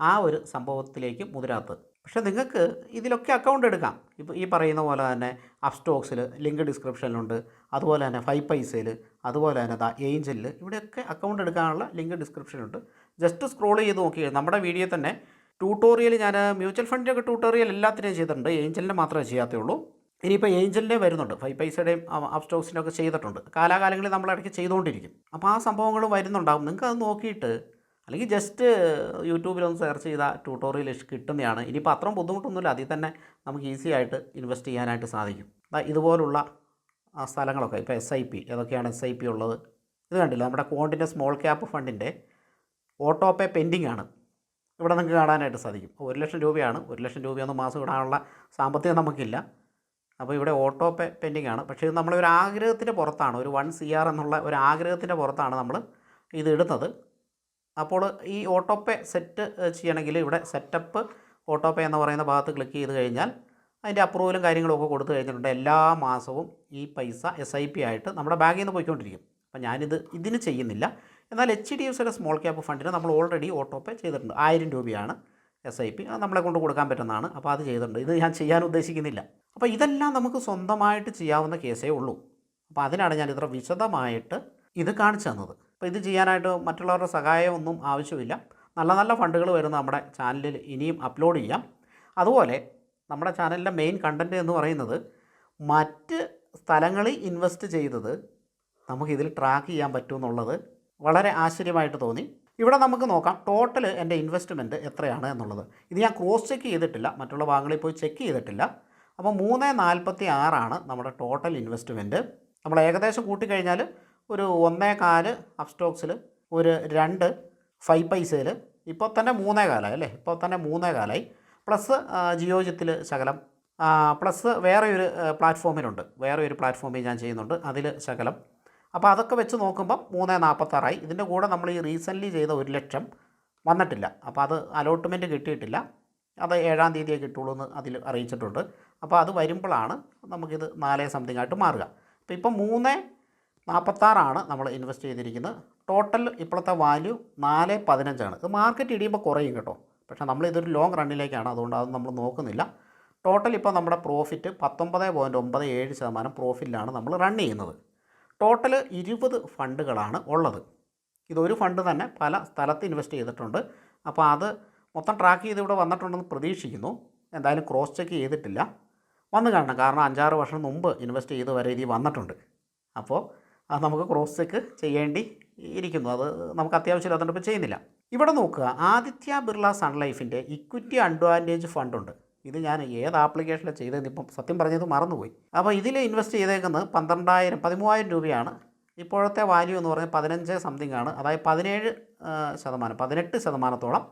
ആ ഒരു സംഭവത്തിലേക്ക് മുതിരാത്തത്. പക്ഷേ നിങ്ങൾക്ക് ഇതിലൊക്കെ അക്കൗണ്ട് എടുക്കാം. ഇപ്പോൾ ഈ പറയുന്ന പോലെ തന്നെ അപ്സ്റ്റോക്സിൽ ലിങ്ക് ഡിസ്ക്രിപ്ഷനിലുണ്ട്, അതുപോലെ തന്നെ 5 പൈസയിൽ, അതുപോലെ തന്നെ ഏഞ്ചലിൽ, ഇവിടെയൊക്കെ അക്കൗണ്ട് എടുക്കാനുള്ള ലിങ്ക് ഡിസ്ക്രിപ്ഷനുണ്ട്. ജസ്റ്റ് സ്ക്രോൾ ചെയ്ത് നോക്കി. നമ്മുടെ വീഡിയോ തന്നെ ട്യൂട്ടോറിയൽ, ഞാൻ മ്യൂച്വൽ ഫണ്ടിൻ്റെയൊക്കെ ട്യൂട്ടോറിയൽ എല്ലാത്തിനെയും ചെയ്തിട്ടുണ്ട്, ഏഞ്ചലിൻ്റെ മാത്രമേ ചെയ്യാത്തേ ഉള്ളൂ. ഇനിയിപ്പോൾ ഏഞ്ചലിൻ്റെ വരുന്നുണ്ട്, 5 പൈസയുടെയും അപ്സ്റ്റോക്സിൻ്റെ ഒക്കെ ചെയ്തിട്ടുണ്ട്. കാലാകാലങ്ങളിൽ നമ്മൾ ഇടയ്ക്ക് ചെയ്തുകൊണ്ടിരിക്കും. അപ്പോൾ ആ സംഭവങ്ങൾ വരുന്നുണ്ടാകും. നിങ്ങൾക്ക് അത് നോക്കിയിട്ട്, അല്ലെങ്കിൽ ജസ്റ്റ് യൂട്യൂബിലൊന്ന് സെർച്ച് ചെയ്താൽ ട്യൂട്ടോറിയൽ കിട്ടുന്നതാണ്. ഇനിയിപ്പോൾ അത്രയും ബുദ്ധിമുട്ടൊന്നുമില്ല, അതിൽ തന്നെ നമുക്ക് ഈസി ആയിട്ട് ഇൻവെസ്റ്റ് ചെയ്യാനായിട്ട് സാധിക്കും. ഇതുപോലുള്ള സ്ഥലങ്ങളൊക്കെ, ഇപ്പോൾ SIP, ഏതൊക്കെയാണ് SIP ഉള്ളത് ഇത് കണ്ടില്ല. നമ്മുടെ ക്വാണ്ടിൻ്റെ സ്മോൾ ക്യാപ്പ് ഫണ്ടിൻ്റെ ഓട്ടോ പേ പെൻഡിങ് ആണ്, ഇവിടെ നിങ്ങൾക്ക് കാണാനായിട്ട് സാധിക്കും. 1,00,000 രൂപയാണ്. 1,00,000 രൂപയൊന്നും മാസം ഇടാനുള്ള സാമ്പത്തികം നമുക്കില്ല. അപ്പോൾ ഇവിടെ ഓട്ടോ പേ പെൻഡിങ് ആണ്. പക്ഷേ ഇത് നമ്മളൊരു ആഗ്രഹത്തിൻ്റെ പുറത്താണ്, ഒരു 1 CR എന്നുള്ള ഒരു ആഗ്രഹത്തിൻ്റെ പുറത്താണ് നമ്മൾ ഇത് ഇടുന്നത്. അപ്പോൾ ഈ ഓട്ടോ പേ സെറ്റ് ചെയ്യണമെങ്കിൽ ഇവിടെ സെറ്റപ്പ് ഓട്ടോ പേ എന്ന് പറയുന്ന ഭാഗത്ത് ക്ലിക്ക് ചെയ്ത് കഴിഞ്ഞാൽ അതിൻ്റെ അപ്രൂവലും കാര്യങ്ങളും ഒക്കെ കൊടുത്തു കഴിഞ്ഞിട്ടുണ്ട്. എല്ലാ മാസവും ഈ പൈസ SIP ആയിട്ട് നമ്മുടെ ബാങ്കിൽ നിന്ന് പോയിക്കൊണ്ടിരിക്കും. അപ്പോൾ ഇതിന് ചെയ്യുന്നില്ല. എന്നാൽ HDFCയുടെ സ്മോൾ ക്യാപ്പ് ഫണ്ടിന് നമ്മൾ ഓൾറെഡി ഓട്ടോ പേ ചെയ്തിട്ടുണ്ട്. 1000 രൂപയാണ് SIP, അത് നമ്മളെ കൊണ്ട് കൊടുക്കാൻ പറ്റുന്നതാണ്. അപ്പോൾ അത് ചെയ്തിട്ടുണ്ട്. ഇത് ഞാൻ ചെയ്യാൻ ഉദ്ദേശിക്കുന്നില്ല. അപ്പോൾ ഇതെല്ലാം നമുക്ക് സ്വന്തമായിട്ട് ചെയ്യാവുന്ന കേസേ ഉള്ളൂ. അപ്പോൾ അതിനാണ് ഞാൻ ഇത്ര വിശദമായിട്ട് ഇത് കാണിച്ചു തന്നത്. അപ്പോൾ ഇത് ചെയ്യാനായിട്ട് മറ്റുള്ളവരുടെ സഹായമൊന്നും ആവശ്യമില്ല. നല്ല നല്ല ഫണ്ടുകൾ വരുന്ന നമ്മുടെ ചാനലിൽ ഇനിയും അപ്ലോഡ് ചെയ്യാം. അതുപോലെ നമ്മുടെ ചാനലിൻ്റെ മെയിൻ കണ്ടൻറ്റ് എന്ന് പറയുന്നത് മറ്റ് സ്ഥലങ്ങളിൽ ഇൻവെസ്റ്റ് ചെയ്തത് നമുക്കിതിൽ ട്രാക്ക് ചെയ്യാൻ പറ്റുമെന്നുള്ളത് വളരെ ആശ്ചര്യമായിട്ട് തോന്നി. ഇവിടെ നമുക്ക് നോക്കാം ടോട്ടൽ എൻ്റെ ഇൻവെസ്റ്റ്മെൻറ്റ് എത്രയാണ് എന്നുള്ളത്. ഇത് ഞാൻ ക്രോസ് ചെക്ക് ചെയ്തിട്ടില്ല, മറ്റുള്ള ഭാഗങ്ങളിൽ പോയി ചെക്ക് ചെയ്തിട്ടില്ല. അപ്പോൾ 346 നമ്മുടെ ടോട്ടൽ ഇൻവെസ്റ്റ്മെൻറ്റ്. നമ്മൾ ഏകദേശം കൂട്ടിക്കഴിഞ്ഞാൽ ഒരു 1.4 അപ്സ്റ്റോക്സിൽ, ഒരു 2 5 പൈസയിൽ, ഇപ്പോൾ തന്നെ 3.4 അല്ലേ, ഇപ്പോൾ തന്നെ 3.4, പ്ലസ് ജിയോജിത്തിൽ ശകലം, പ്ലസ് വേറെ ഒരു പ്ലാറ്റ്ഫോമിലുണ്ട്, വേറെ ഒരു പ്ലാറ്റ്ഫോമിൽ ഞാൻ ചെയ്യുന്നുണ്ട്, അതിൽ ശകലം. അപ്പോൾ അതൊക്കെ വെച്ച് നോക്കുമ്പം 3.46. ഇതിൻ്റെ കൂടെ നമ്മൾ ഈ റീസെൻ്റ്ലി ചെയ്ത 1,00,000 വന്നിട്ടില്ല. അപ്പോൾ അത് അലോട്ട്മെൻറ്റ് കിട്ടിയിട്ടില്ല, അത് 7-ാം തീയതിയേ കിട്ടുള്ളൂ എന്ന് അതിൽ അറിയിച്ചിട്ടുണ്ട്. അപ്പോൾ അത് വരുമ്പോഴാണ് നമുക്കിത് 4 സംതിങ് ആയിട്ട് മാറുക. അപ്പോൾ ഇപ്പം 3.46 നമ്മൾ ഇൻവെസ്റ്റ് ചെയ്തിരിക്കുന്നത്. ടോട്ടൽ ഇപ്പോഴത്തെ വാല്യൂ 4.15. ഇത് മാർക്കറ്റ് ഇടിയുമ്പോൾ കുറയും കേട്ടോ, പക്ഷേ നമ്മളിതൊരു ലോങ് റണ്ണിലേക്കാണ്, അതുകൊണ്ട് അത് നമ്മൾ നോക്കുന്നില്ല. ടോട്ടൽ ഇപ്പോൾ നമ്മുടെ പ്രോഫിറ്റ് 19.97% പ്രോഫിറ്റിലാണ് നമ്മൾ റൺ ചെയ്യുന്നത്. ടോട്ടൽ 20 ഫണ്ടുകളാണ് ഉള്ളത്. ഇതൊരു ഫണ്ട് തന്നെ പല സ്ഥലത്ത് ഇൻവെസ്റ്റ് ചെയ്തിട്ടുണ്ട്. അപ്പോൾ അത് മൊത്തം ട്രാക്ക് ചെയ്ത് ഇവിടെ വന്നിട്ടുണ്ടെന്ന് പ്രതീക്ഷിക്കുന്നു. എന്തായാലും ക്രോസ് ചെക്ക് ചെയ്തിട്ടില്ല, വന്ന് കാണണം. കാരണം 5-6 വർഷം മുമ്പ് ഇൻവെസ്റ്റ് ചെയ്ത് വരെ ഇതിൽ വന്നിട്ടുണ്ട്. അപ്പോൾ അത് നമുക്ക് ക്രോസ് ചെക്ക് ചെയ്യേണ്ടി ഇരിക്കുന്നു. അത് നമുക്ക് അത്യാവശ്യമില്ലാത്തതുകൊണ്ട് ഇപ്പോൾ ചെയ്യുന്നില്ല. ഇവിടെ നോക്കുക, ആദിത്യ ബിർള സൺ ലൈഫിൻ്റെ ഇക്വിറ്റി അഡ്വാൻറ്റേജ് ഫണ്ടുണ്ട്. ഇത് ഞാൻ ഏത് ആപ്ലിക്കേഷനിലാണ് ചെയ്തതെന്ന് ഇപ്പം സത്യം പറഞ്ഞത് മറന്നുപോയി. അപ്പോൾ ഇതിൽ ഇൻവെസ്റ്റ് ചെയ്തേക്കുന്നത് 13,000 രൂപയാണ്. ഇപ്പോഴത്തെ വാല്യൂ എന്ന് പറഞ്ഞാൽ 15 സംതിങ് ആണ്. അതായത് 18%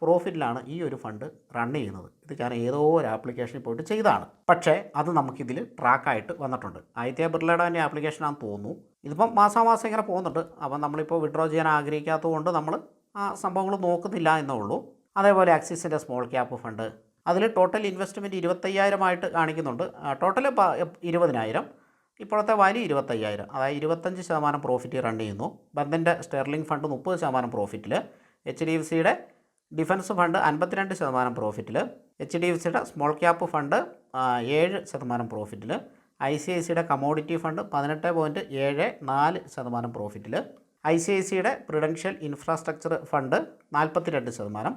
പ്രോഫിറ്റിലാണ് ഈ ഒരു ഫണ്ട് റൺ ചെയ്യുന്നത്. ഇത് ഞാൻ ഏതോ ഒരു ആപ്ലിക്കേഷനിൽ പോയിട്ട് ചെയ്തതാണ്. പക്ഷേ അത് നമുക്കിതിൽ ട്രാക്കായിട്ട് വന്നിട്ടുണ്ട്. ആദിത്യ ബിർളയുടെ തന്നെ ആപ്ലിക്കേഷനാണെന്ന് തോന്നുന്നു. ഇതിപ്പം മാസാമാസം ഇങ്ങനെ പോകുന്നുണ്ട്. അപ്പം നമ്മളിപ്പോൾ വിഡ്രോ ചെയ്യാൻ ആഗ്രഹിക്കാത്തതുകൊണ്ട് നമ്മൾ ആ സംഭവങ്ങൾ നോക്കുന്നില്ല എന്നേ ഉള്ളൂ. അതേപോലെ ആക്സിസിൻ്റെ സ്മോൾ ക്യാപ്പ് ഫണ്ട്, അതിൽ ടോട്ടൽ ഇൻവെസ്റ്റ്മെൻറ്റ് 25,000 കാണിക്കുന്നുണ്ട്. ടോട്ടൽ 20,000, ഇപ്പോഴത്തെ വാല്യൂ 25,000, അതായത് 25% പ്രോഫിറ്റ് റൺ ചെയ്യുന്നു. ബന്ധൻ്റെ സ്റ്റെർലിംഗ് ഫണ്ട് 30% പ്രോഫിറ്റിൽ, HDFCയുടെ ഡിഫൻസ് ഫണ്ട് 52% പ്രോഫിറ്റിൽ, HDFCയുടെ സ്മോൾ ക്യാപ്പ് ഫണ്ട് 7% പ്രോഫിറ്റിൽ, ICICIയുടെ കമോഡിറ്റി ഫണ്ട് 18.74% പ്രോഫിറ്റിൽ, ICICIയുടെ പ്രുഡൻഷ്യൽ ഇൻഫ്രാസ്ട്രക്ചർ ഫണ്ട് 42%.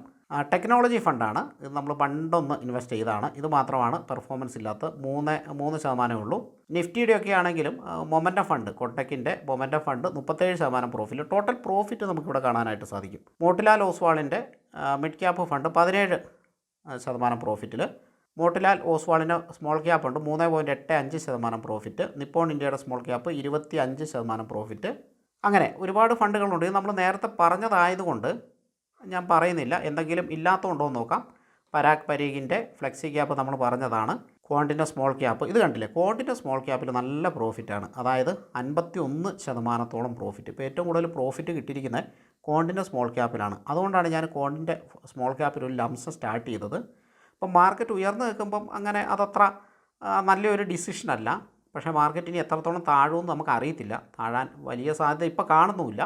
ടെക്നോളജി ഫണ്ടാണ്. ഇത് നമ്മൾ പണ്ടൊന്ന് ഇൻവെസ്റ്റ് ചെയ്തതാണ്. ഇത് മാത്രമാണ് പെർഫോമൻസ് ഇല്ലാത്ത 3% ഉള്ളൂ. നിഫ്റ്റിയുടെയൊക്കെ ആണെങ്കിലും മൊമെൻറ്റം ഫണ്ട്, കൊട്ടക്കിൻ്റെ momentum fund 37% profit. Total profit നമുക്കിവിടെ കാണാനായിട്ട് സാധിക്കും. മോട്ടിലാൽ ഓസ്വാളിൻ്റെ മിഡ് ക്യാപ്പ് ഫണ്ട് 17% പ്രോഫിറ്റിൽ, മോട്ടിലാൽ ഓസ്വാളിൻ്റെ സ്മോൾ ക്യാപ്പ് ഉണ്ട് 3.85% പ്രോഫിറ്റ്, നിപ്പോൺ ഇന്ത്യയുടെ സ്മോൾ ക്യാപ്പ് 25% പ്രോഫിറ്റ്. അങ്ങനെ ഒരുപാട് ഫണ്ടുകളുണ്ട്. ഇത് നമ്മൾ നേരത്തെ പറഞ്ഞതായതുകൊണ്ട് ഞാൻ പറയുന്നില്ല. എന്തെങ്കിലും ഇല്ലാത്തതുണ്ടോ എന്ന് നോക്കാം. പരാഗ് പരീഖിൻ്റെ ഫ്ലെക്സി ക്യാപ്പ് നമ്മൾ പറഞ്ഞതാണ്. ക്വാണ്ടിൻ്റെ സ്മോൾ ക്യാപ്പ് ഇത് കണ്ടില്ലേ, ക്വാണ്ടിൻ്റെ സ്മോൾ ക്യാപ്പിൽ നല്ല പ്രോഫിറ്റാണ്. അതായത് 51% പ്രോഫിറ്റ്. ഇപ്പോൾ ഏറ്റവും കൂടുതൽ പ്രോഫിറ്റ് കിട്ടിയിരിക്കുന്നത് ക്വാണ്ടിൻ്റെ സ്മോൾ ക്യാപ്പിലാണ്. അതുകൊണ്ടാണ് ഞാൻ ക്വാണ്ടിൻ്റെ സ്മോൾ ക്യാപ്പിൽ ഒരു ലംസം സ്റ്റാർട്ട് ചെയ്തത്. അപ്പം മാർക്കറ്റ് ഉയർന്നു നിൽക്കുമ്പം അങ്ങനെ അതത്ര നല്ലൊരു ഡിസിഷനല്ല. പക്ഷേ മാർക്കറ്റിന് എത്രത്തോളം താഴുമെന്ന് നമുക്ക് അറിയത്തില്ല. താഴാൻ വലിയ സാധ്യത ഇപ്പോൾ കാണുന്നുമില്ല.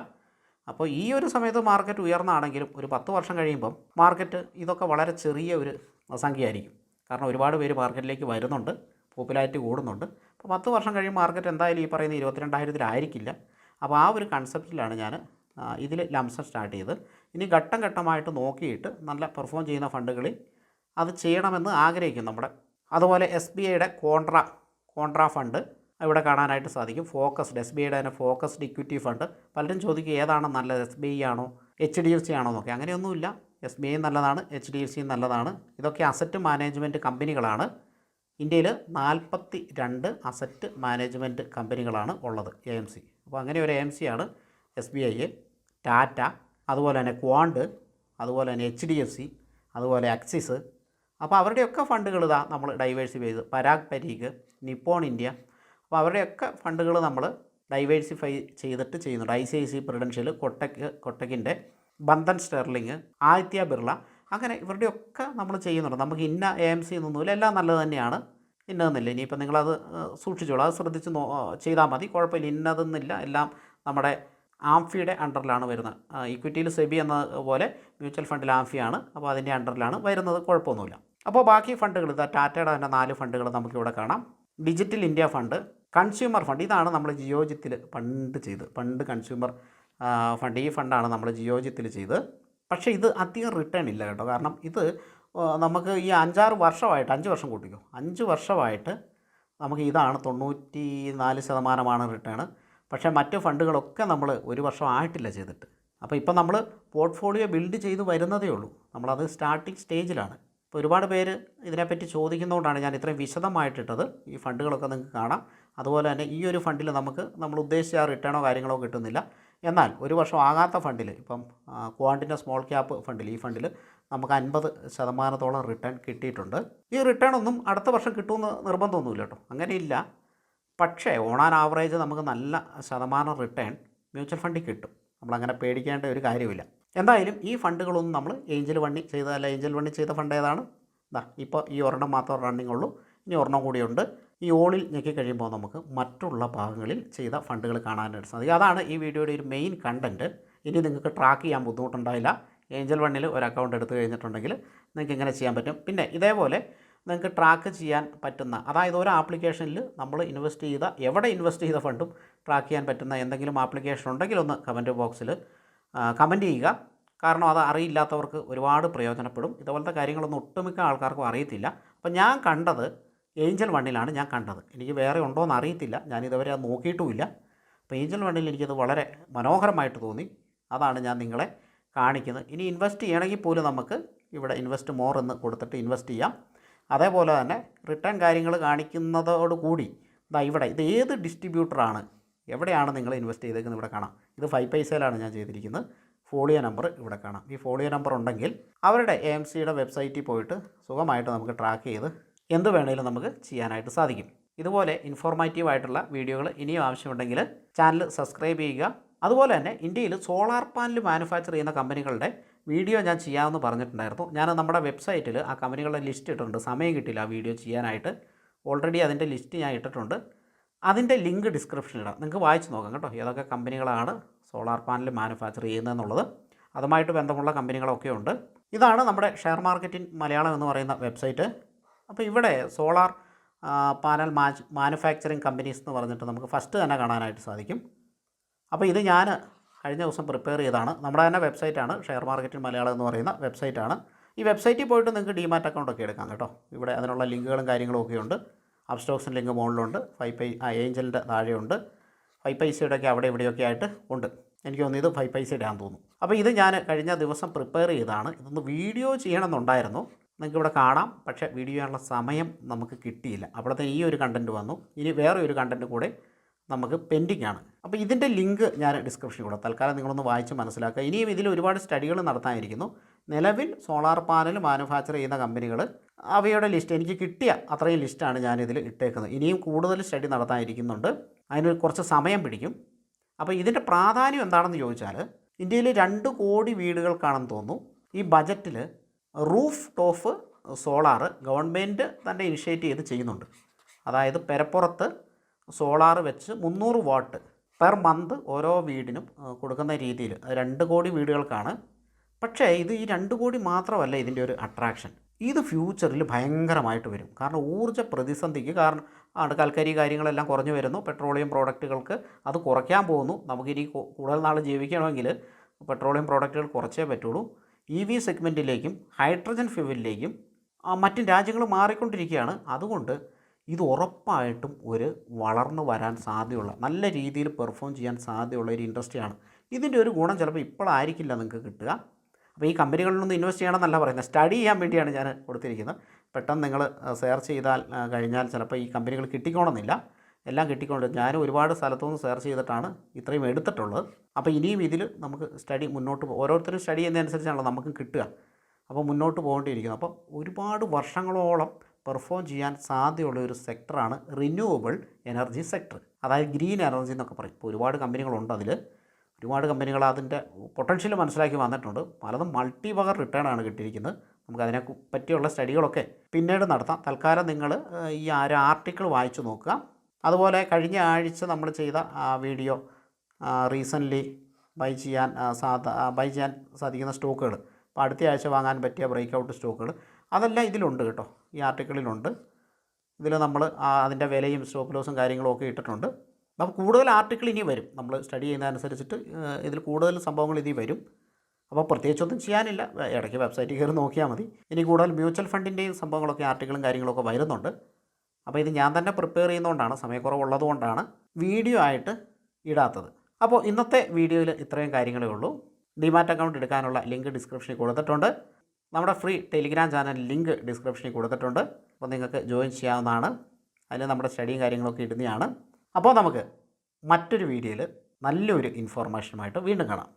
അപ്പോൾ ഈ ഒരു സമയത്ത് മാർക്കറ്റ് ഉയർന്നാണെങ്കിലും ഒരു 10 വർഷം കഴിയുമ്പം മാർക്കറ്റ് ഇതൊക്കെ വളരെ ചെറിയ ഒരു സംഖ്യയായിരിക്കും. കാരണം ഒരുപാട് പേര് മാർക്കറ്റിലേക്ക് വരുന്നുണ്ട്, പോപ്പുലാരിറ്റി കൂടുന്നുണ്ട്. അപ്പോൾ 10 വർഷം കഴിയുമ്പോൾ മാർക്കറ്റ് എന്തായാലും ഈ പറയുന്ന 22,000 അപ്പോൾ ആ ഒരു കൺസെപ്റ്റിലാണ് ഞാൻ ഇതിൽ ലംസം സ്റ്റാർട്ട് ചെയ്ത്. ഇനി ഘട്ടം ഘട്ടമായിട്ട് നോക്കിയിട്ട് നല്ല പെർഫോം ചെയ്യുന്ന ഫണ്ടുകളിൽ അത് ചെയ്യണമെന്ന് ആഗ്രഹിക്കും നമ്മുടെ. അതുപോലെ SBIയുടെ കോൺട്രാ ഫണ്ട് ഇവിടെ കാണാനായിട്ട് സാധിക്കും. ഫോക്കസ്ഡ്, SBIയുടെ തന്നെ ഫോക്കസ്ഡ് ഇക്വിറ്റി ഫണ്ട്. പലരും ചോദിക്കും ഏതാണ് നല്ലത്, SBI ആണോ HDFC ആണോ എന്നൊക്കെ. അങ്ങനെയൊന്നുമില്ല. SBI നല്ലതാണ്, HDFC നല്ലതാണ്. ഇതൊക്കെ അസറ്റ് മാനേജ്മെൻറ്റ് കമ്പനികളാണ്. ഇന്ത്യയിൽ 42 അസറ്റ് മാനേജ്മെൻറ്റ് കമ്പനികളാണ് ഉള്ളത്, AMC. അപ്പോൾ അങ്ങനെ ഒരു AMC ആണ് SBI, ടാറ്റ, അതുപോലെ തന്നെ ക്വാണ്ട്, അതുപോലെ തന്നെ HDFC, അതുപോലെ ആക്സിസ്. അപ്പോൾ അവരുടെയൊക്കെ ഫണ്ടുകൾ ഇതാ നമ്മൾ ഡൈവേഴ്സിഫൈ ചെയ്ത്, പരാഗ് പരീഖ്, നിപ്പോൺ ഇന്ത്യ, അപ്പോൾ അവരുടെയൊക്കെ ഫണ്ടുകൾ നമ്മൾ ഡൈവേഴ്സിഫൈ ചെയ്തിട്ട് ചെയ്യുന്നുണ്ട്. ICICI പ്രുഡൻഷ്യൽ, കൊട്ടക്കിൻ്റെ, ബന്ധൻ സ്റ്റെർലിംഗ്, ആദിത്യ ബിർള, അങ്ങനെ ഇവരുടെയൊക്കെ നമ്മൾ ചെയ്യുന്നുണ്ട്. നമുക്ക് ഇന്ന AMC എന്നൊന്നുമില്ല, എല്ലാം നല്ലത് തന്നെയാണ്. ഇന്നതെന്നില്ല. ഇനിയിപ്പോൾ നിങ്ങളത് സൂക്ഷിച്ചോളൂ, അത് ശ്രദ്ധിച്ച് ചെയ്താൽ മതി, കുഴപ്പമില്ല. ഇന്നതെന്നില്ല, എല്ലാം നമ്മുടെ ആംഫിയുടെ അണ്ടറിലാണ് വരുന്നത്. ഇക്വിറ്റിയിൽ സെബി എന്ന പോലെ മ്യൂച്വൽ ഫണ്ടിൽ ആംഫിയാണ്, അപ്പോൾ അതിൻ്റെ അണ്ടറിലാണ് വരുന്നത്, കുഴപ്പമൊന്നുമില്ല. അപ്പോൾ ബാക്കി ഫണ്ടുകൾ ഇതാ ടാറ്റയുടെ തന്നെ 4 ഫണ്ടുകൾ നമുക്കിവിടെ കാണാം. Digital India fund, consumer fund, ഇതാണ് നമ്മൾ ജിയോജിത്തിൽ പണ്ട് കൺസ്യൂമർ ഫണ്ട്, ഈ ഫണ്ടാണ് നമ്മൾ ജിയോജിത്തിൽ ചെയ്ത്. പക്ഷേ ഇത് അധികം റിട്ടേൺ ഇല്ല കേട്ടോ. കാരണം ഇത് നമുക്ക് ഈ 5-6 വർഷമായിട്ട്, 5 വർഷം കൂട്ടിക്കോ, 5 വർഷമായിട്ട് നമുക്ക് ഇതാണ് 94% റിട്ടേൺ. പക്ഷേ മറ്റ് ഫണ്ടുകളൊക്കെ നമ്മൾ 1 വർഷം ആയിട്ടില്ല ചെയ്തിട്ട്. അപ്പോൾ ഇപ്പം നമ്മൾ പോർട്ട്ഫോളിയോ ബിൽഡ് ചെയ്ത് വരുന്നതേ ഉള്ളൂ, നമ്മളത് സ്റ്റാർട്ടിങ് സ്റ്റേജിലാണ്. ഇപ്പോൾ ഒരുപാട് പേര് ഇതിനെപ്പറ്റി ചോദിക്കുന്നതുകൊണ്ടാണ് ഞാൻ ഇത്രയും വിശദമായിട്ടിട്ടത്. ഈ ഫണ്ടുകളൊക്കെ നിങ്ങൾക്ക് കാണാം. അതുപോലെ തന്നെ ഈ ഒരു ഫണ്ടിൽ നമ്മൾ ഉദ്ദേശിച്ച റിട്ടേണോ കാര്യങ്ങളോ കിട്ടുന്നില്ല. എന്നാൽ 1 വർഷം ആകാത്ത ഫണ്ടിൽ, ഇപ്പം ക്വാണ്ടിൻ്റെ സ്മോൾ ക്യാപ്പ് ഫണ്ടിൽ, ഈ ഫണ്ടിൽ നമുക്ക് 50% റിട്ടേൺ കിട്ടിയിട്ടുണ്ട്. ഈ റിട്ടേൺ ഒന്നും അടുത്ത വർഷം കിട്ടുമെന്ന് നിർബന്ധമൊന്നുമില്ല കേട്ടോ, അങ്ങനെയില്ല. പക്ഷേ ഓൺ ആൻ ആവറേജ് നമുക്ക് നല്ല ശതമാനം റിട്ടേൺ മ്യൂച്വൽ ഫണ്ടിൽ കിട്ടും. നമ്മളങ്ങനെ പേടിക്കേണ്ട ഒരു കാര്യമില്ല. എന്തായാലും ഈ ഫണ്ടുകളൊന്നും നമ്മൾ ഏഞ്ചൽ വണ്ണി ചെയ്ത ഫണ്ട് ഏതാണ്? ഇപ്പോൾ ഈ ഒരെണ്ണം മാത്രം റണ്ണിങ് ഉള്ളൂ. ഇനി ഒരെണ്ണം കൂടിയുണ്ട്. ഈ ഓളിൽ ഞെക്കി കഴിയുമ്പോൾ നമുക്ക് മറ്റുള്ള ഭാഗങ്ങളിൽ ചെയ്ത ഫണ്ടുകൾ കാണാനായിട്ട് സാധിക്കും. അതാണ് ഈ വീഡിയോയുടെ ഒരു മെയിൻ കണ്ടൻറ്റ്. ഇനി നിങ്ങൾക്ക് ട്രാക്ക് ചെയ്യാൻ ബുദ്ധിമുട്ടുണ്ടായില്ല. ഏഞ്ചൽ വണ്ണിൽ ഒരു അക്കൗണ്ട് എടുത്തു കഴിഞ്ഞിട്ടുണ്ടെങ്കിൽ നിങ്ങൾക്ക് ഇങ്ങനെ ചെയ്യാൻ പറ്റും. പിന്നെ ഇതേപോലെ നിങ്ങൾക്ക് ട്രാക്ക് ചെയ്യാൻ പറ്റുന്ന, അതായത് ഒരു ആപ്ലിക്കേഷനിൽ നമ്മൾ എവിടെ ഇൻവെസ്റ്റ് ചെയ്ത ഫണ്ടും ട്രാക്ക് ചെയ്യാൻ പറ്റുന്ന എന്തെങ്കിലും ആപ്ലിക്കേഷൻ ഉണ്ടെങ്കിൽ ഒന്ന് കമൻറ്റ് ബോക്സിൽ കമൻറ്റ് ചെയ്യുക. കാരണം അത് അറിയില്ലാത്തവർക്ക് ഒരുപാട് പ്രയോജനപ്പെടും. ഇതുപോലത്തെ കാര്യങ്ങളൊന്നും ഒട്ടുമിക്ക ആൾക്കാർക്കും അറിയത്തില്ല. അപ്പോൾ ഞാൻ കണ്ടത് ഏഞ്ചൽ വണ്ണിലാണ് ഞാൻ കണ്ടത്. എനിക്ക് വേറെ ഉണ്ടോ എന്ന് അറിയത്തില്ല, ഞാനിതുവരെ അത് നോക്കിയിട്ടുമില്ല. അപ്പോൾ ഏഞ്ചൽ വണ്ണിൽ എനിക്കത് വളരെ മനോഹരമായിട്ട് തോന്നി. അതാണ് ഞാൻ നിങ്ങളെ കാണിക്കുന്നത്. ഇനി ഇൻവെസ്റ്റ് ചെയ്യണമെങ്കിൽ പോലും നമുക്ക് ഇവിടെ ഇൻവെസ്റ്റ് മോർ എന്ന് കൊടുത്തിട്ട് ഇൻവെസ്റ്റ് ചെയ്യാം. അതേപോലെ തന്നെ റിട്ടേൺ കാര്യങ്ങൾ കാണിക്കുന്നതോടുകൂടി ഇവിടെ ഇത് ഏത് ഡിസ്ട്രിബ്യൂട്ടറാണ്, എവിടെയാണ് നിങ്ങൾ ഇൻവെസ്റ്റ് ചെയ്തേക്കുന്നത് ഇവിടെ കാണാം. ഇത് 5 പൈസയിലാണ് ഞാൻ ചെയ്തിരിക്കുന്നത്. ഫോളിയോ നമ്പർ ഇവിടെ കാണാം. ഈ ഫോളിയോ നമ്പർ ഉണ്ടെങ്കിൽ അവരുടെ AMCയുടെ വെബ്സൈറ്റിൽ പോയിട്ട് സുഖമായിട്ട് നമുക്ക് ട്രാക്ക് ചെയ്ത് എന്ത് വേണമെങ്കിലും നമുക്ക് ചെയ്യാനായിട്ട് സാധിക്കും. ഇതുപോലെ ഇൻഫോർമേറ്റീവ് ആയിട്ടുള്ള വീഡിയോകൾ ഇനിയും ആവശ്യമുണ്ടെങ്കിൽ ചാനൽ സബ്സ്ക്രൈബ് ചെയ്യുക. അതുപോലെ തന്നെ ഇന്ത്യയിൽ സോളാർ പാനൽ മാനുഫാക്ചർ ചെയ്യുന്ന കമ്പനികളുടെ വീഡിയോ ഞാൻ ചെയ്യാമെന്ന് പറഞ്ഞിട്ടുണ്ടായിരുന്നു. ഞാൻ നമ്മുടെ വെബ്സൈറ്റിൽ ആ കമ്പനികളുടെ ലിസ്റ്റ് ഇട്ടിട്ടുണ്ട്. സമയം കിട്ടില്ല ആ വീഡിയോ ചെയ്യാനായിട്ട്. ഓൾറെഡി അതിൻ്റെ ലിസ്റ്റ് ഞാൻ ഇട്ടിട്ടുണ്ട്. അതിൻ്റെ ലിങ്ക് ഡിസ്ക്രിപ്ഷനിലിടാം, നിങ്ങൾക്ക് വായിച്ച് നോക്കാം കേട്ടോ, ഏതൊക്കെ കമ്പനികളാണ് സോളാർ പാനൽ മാനുഫാക്ചർ ചെയ്യുന്നതെന്നുള്ളത്. അതുമായിട്ട് ബന്ധമുള്ള കമ്പനികളൊക്കെ ഉണ്ട്. ഇതാണ് നമ്മുടെ ഷെയർ മാർക്കറ്റ് ഇൻ മലയാളം എന്ന് പറയുന്ന വെബ്സൈറ്റ്. അപ്പോൾ ഇവിടെ സോളാർ പാനൽ മാനുഫാക്ചറിങ് കമ്പനീസ് എന്ന് പറഞ്ഞിട്ട് നമുക്ക് ഫസ്റ്റ് തന്നെ കാണാനായിട്ട് സാധിക്കും. അപ്പോൾ ഇത് ഞാൻ കഴിഞ്ഞ ദിവസം പ്രിപ്പയർ ചെയ്തതാണ്. നമ്മുടെ തന്നെ വെബ്സൈറ്റാണ്, ഷെയർ മാർക്കറ്റ് ഇൻ മലയാളം എന്ന് പറയുന്ന വെബ്സൈറ്റാണ്. ഈ വെബ്സൈറ്റിൽ പോയിട്ട് നിങ്ങൾക്ക് ഡിമാറ്റ് അക്കൗണ്ടൊക്കെ എടുക്കാം കേട്ടോ. ഇവിടെ അതിനുള്ള ലിങ്കുകളും കാര്യങ്ങളും ഒക്കെ ഉണ്ട്. അപ്സ്റ്റോക്സിൻ്റെ ലിങ്ക് മുകളിലുണ്ട്, ഏഞ്ചലിൻ്റെ താഴെയുണ്ട്, 5 പൈസയുടെയൊക്കെ അവിടെ ഇവിടെയൊക്കെ ആയിട്ട് ഉണ്ട്. എനിക്ക് തോന്നുന്നു ഇത് 5 പൈസയുടെ ആണെന്ന് തോന്നുന്നു. അപ്പോൾ ഇത് ഞാൻ കഴിഞ്ഞ ദിവസം പ്രിപ്പയർ ചെയ്തതാണ്. ഇതൊന്ന് വീഡിയോ ചെയ്യണമെന്നുണ്ടായിരുന്നു, നിങ്ങൾക്ക് ഇവിടെ കാണാം. പക്ഷേ വീഡിയോ ചെയ്യാനുള്ള സമയം നമുക്ക് കിട്ടിയില്ല. അപ്പോഴത്തെ ഈ ഒരു കണ്ടൻറ്റ് വന്നു. ഇനി വേറെ ഒരു കണ്ടൻറ്റ് കൂടെ നമുക്ക് പെൻഡിങ് ആണ്. അപ്പോൾ ഇതിൻ്റെ ലിങ്ക് ഞാൻ ഡിസ്ക്രിപ്ഷനിൽ കൊടുക്കാം. തൽക്കാലം നിങ്ങളൊന്ന് വായിച്ച് മനസ്സിലാക്കുക. ഇനിയും ഇതിൽ ഒരുപാട് സ്റ്റഡികൾ നടത്താനിരിക്കുന്നു. നിലവിൽ സോളാർ പാനൽ മാനുഫാക്ചർ ചെയ്യുന്ന കമ്പനികൾ അവയുടെ ലിസ്റ്റ് എനിക്ക് കിട്ടിയ അത്രയും ലിസ്റ്റാണ് ഞാനിതിൽ ഇട്ടേക്കുന്നത്. ഇനിയും കൂടുതൽ സ്റ്റഡി നടത്താനിരിക്കുന്നുണ്ട്. അതിന് കുറച്ച് സമയം പിടിക്കും. അപ്പോൾ ഇതിൻ്റെ പ്രാധാന്യം എന്താണെന്ന് ചോദിച്ചാൽ, ഇന്ത്യയിൽ 2 കോടി വീടുകൾക്കാണെന്ന് തോന്നുന്നു ഈ ബജറ്റിൽ റൂഫ് ടോപ്പ് സോളാർ ഗവൺമെൻറ് തന്നെ ഇനിഷ്യേറ്റ് ചെയ്ത് ചെയ്യുന്നുണ്ട്. അതായത് പെരപ്പുറത്ത് സോളാർ വെച്ച് 300 വാട്ട് പെർ മന്ത് ഓരോ വീടിനും കൊടുക്കുന്ന രീതിയിൽ 2 കോടി വീടുകൾക്കാണ്. പക്ഷേ ഇത് ഈ 2 കോടി മാത്രമല്ല ഇതിൻ്റെ ഒരു അട്രാക്ഷൻ. ഇത് ഫ്യൂച്ചറിൽ ഭയങ്കരമായിട്ട് വരും. കാരണം ഊർജ്ജ പ്രതിസന്ധിക്ക് കാരണം കൽക്കരി കാര്യങ്ങളെല്ലാം കുറഞ്ഞു വരുന്നു. പെട്രോളിയം പ്രോഡക്റ്റുകൾക്ക് അത് കുറയ്ക്കാൻ പോകുന്നു. നമുക്കിനി കൂടുതൽ നാൾ ജീവിക്കണമെങ്കിൽ പെട്രോളിയം പ്രോഡക്റ്റുകൾ കുറച്ചേ പറ്റുള്ളൂ. EV സെഗ്മെൻറ്റിലേക്കും ഹൈഡ്രജൻ ഫ്യൂവലിലേക്കും മറ്റ് രാജ്യങ്ങൾ മാറിക്കൊണ്ടിരിക്കുകയാണ്. അതുകൊണ്ട് ഇത് ഉറപ്പായിട്ടും ഒരു വളർന്നു വരാൻ സാധ്യതയുള്ള, നല്ല രീതിയിൽ പെർഫോം ചെയ്യാൻ സാധ്യതയുള്ള ഒരു ഇൻഡസ്ട്രിയാണ്. ഇതിൻ്റെ ഒരു ഗുണം ചിലപ്പോൾ ഇപ്പോഴായിരിക്കില്ല നിങ്ങൾക്ക് കിട്ടുക. അപ്പോൾ ഈ കമ്പനികളിലൊന്നും ഇൻവെസ്റ്റ് ചെയ്യണമെന്നല്ല പറയുന്നത്, സ്റ്റഡി ചെയ്യാൻ വേണ്ടിയാണ് ഞാൻ കൊടുത്തിരിക്കുന്നത്. പെട്ടെന്ന് നിങ്ങൾ സെർച്ച് ചെയ്താൽ കഴിഞ്ഞാൽ ചിലപ്പോൾ ഈ കമ്പനികൾ കിട്ടിക്കോണമെന്നില്ല. എല്ലാം കിട്ടിക്കൊണ്ട് ഞാനും ഒരുപാട് സ്ഥലത്തുനിന്ന് സെർച്ച് ചെയ്തിട്ടാണ് ഇത്രയും എടുത്തിട്ടുള്ളത്. അപ്പോൾ ഇനിയും ഇതിൽ നമുക്ക് സ്റ്റഡി മുന്നോട്ട് ഓരോരുത്തരും സ്റ്റഡി ചെയ്യുന്നതനുസരിച്ചാണല്ലോ നമുക്ക് കിട്ടുക. അപ്പോൾ മുന്നോട്ട് പോകേണ്ടിയിരിക്കുന്നു. അപ്പോൾ ഒരുപാട് വർഷങ്ങളോളം പെർഫോം ചെയ്യാൻ സാധ്യതയുള്ള ഒരു സെക്ടറാണ് റിന്യൂവബിൾ എനർജി സെക്ടർ, അതായത് ഗ്രീൻ എനർജി എന്നൊക്കെ പറയും. ഇപ്പോൾ ഒരുപാട് കമ്പനികളുണ്ട്. അതിൽ ഒരുപാട് കമ്പനികൾ അതിൻ്റെ പൊട്ടൻഷ്യൽ മനസ്സിലാക്കി വന്നിട്ടുണ്ട്. പലതും മൾട്ടി പവർ റിട്ടേൺ ആണ് കിട്ടിയിരിക്കുന്നത്. നമുക്കതിനെ പറ്റിയുള്ള സ്റ്റഡികളൊക്കെ പിന്നീട് നടത്താം. തൽക്കാലം നിങ്ങൾ ഈ ഒരു ആർട്ടിക്കിൾ വായിച്ചു നോക്കുക. അതുപോലെ കഴിഞ്ഞ ആഴ്ച നമ്മൾ ചെയ്ത വീഡിയോ റീസെൻ്റ്ലി ബൈ ചെയ്യാൻ സാധിക്കുന്ന സ്റ്റോക്കുകൾ, അപ്പോൾ അടുത്ത ആഴ്ച വാങ്ങാൻ പറ്റിയ ബ്രേക്ക് ഔട്ട് സ്റ്റോക്കുകൾ, അതെല്ലാം ഇതിലുണ്ട് കേട്ടോ, ഈ ആർട്ടിക്കിളിലുണ്ട്. ഇതിൽ നമ്മൾ അതിൻ്റെ വിലയും സ്റ്റോപ്പ് ലോസും കാര്യങ്ങളും ഒക്കെ ഇട്ടിട്ടുണ്ട്. അപ്പോൾ കൂടുതൽ ആർട്ടിക്കിൾ ഇനി വരും. നമ്മൾ സ്റ്റഡി ചെയ്യുന്നതനുസരിച്ചിട്ട് ഇതിൽ കൂടുതൽ സംഭവങ്ങൾ ഇനി വരും. അപ്പോൾ പ്രത്യേകിച്ചൊന്നും ചെയ്യാനില്ല, ഇടയ്ക്ക് വെബ്സൈറ്റിൽ കയറി നോക്കിയാൽ മതി. ഇനി കൂടുതൽ മ്യൂച്വൽ ഫണ്ടിൻ്റെയും സംഭവങ്ങളൊക്കെ ആർട്ടിക്കിളും കാര്യങ്ങളൊക്കെ വരുന്നുണ്ട്. അപ്പോൾ ഇത് ഞാൻ തന്നെ പ്രിപ്പയർ ചെയ്യുന്നതുകൊണ്ടാണ്, സമയക്കുറവുള്ളതുകൊണ്ടാണ് വീഡിയോ ആയിട്ട് ഇടാത്തത്. അപ്പോൾ ഇന്നത്തെ വീഡിയോയിൽ ഇത്രയും കാര്യങ്ങളേ ഉള്ളൂ. ഡിമാറ്റ് അക്കൗണ്ട് എടുക്കാനുള്ള ലിങ്ക് ഡിസ്ക്രിപ്ഷനിൽ കൊടുത്തിട്ടുണ്ട്. നമ്മുടെ ഫ്രീ ടെലിഗ്രാം ചാനൽ ലിങ്ക് ഡിസ്ക്രിപ്ഷനിൽ കൊടുത്തിട്ടുണ്ട്. അപ്പോൾ നിങ്ങൾക്ക് ജോയിൻ ചെയ്യാവുന്നതാണ്. അതിൽ നമ്മുടെ സ്റ്റഡിയും കാര്യങ്ങളൊക്കെ ഇടുന്നതാണ്. അപ്പോൾ നമുക്ക് മറ്റൊരു വീഡിയോയിൽ നല്ലൊരു ഇൻഫോർമേഷനുമായിട്ട് വീണ്ടും കാണാം.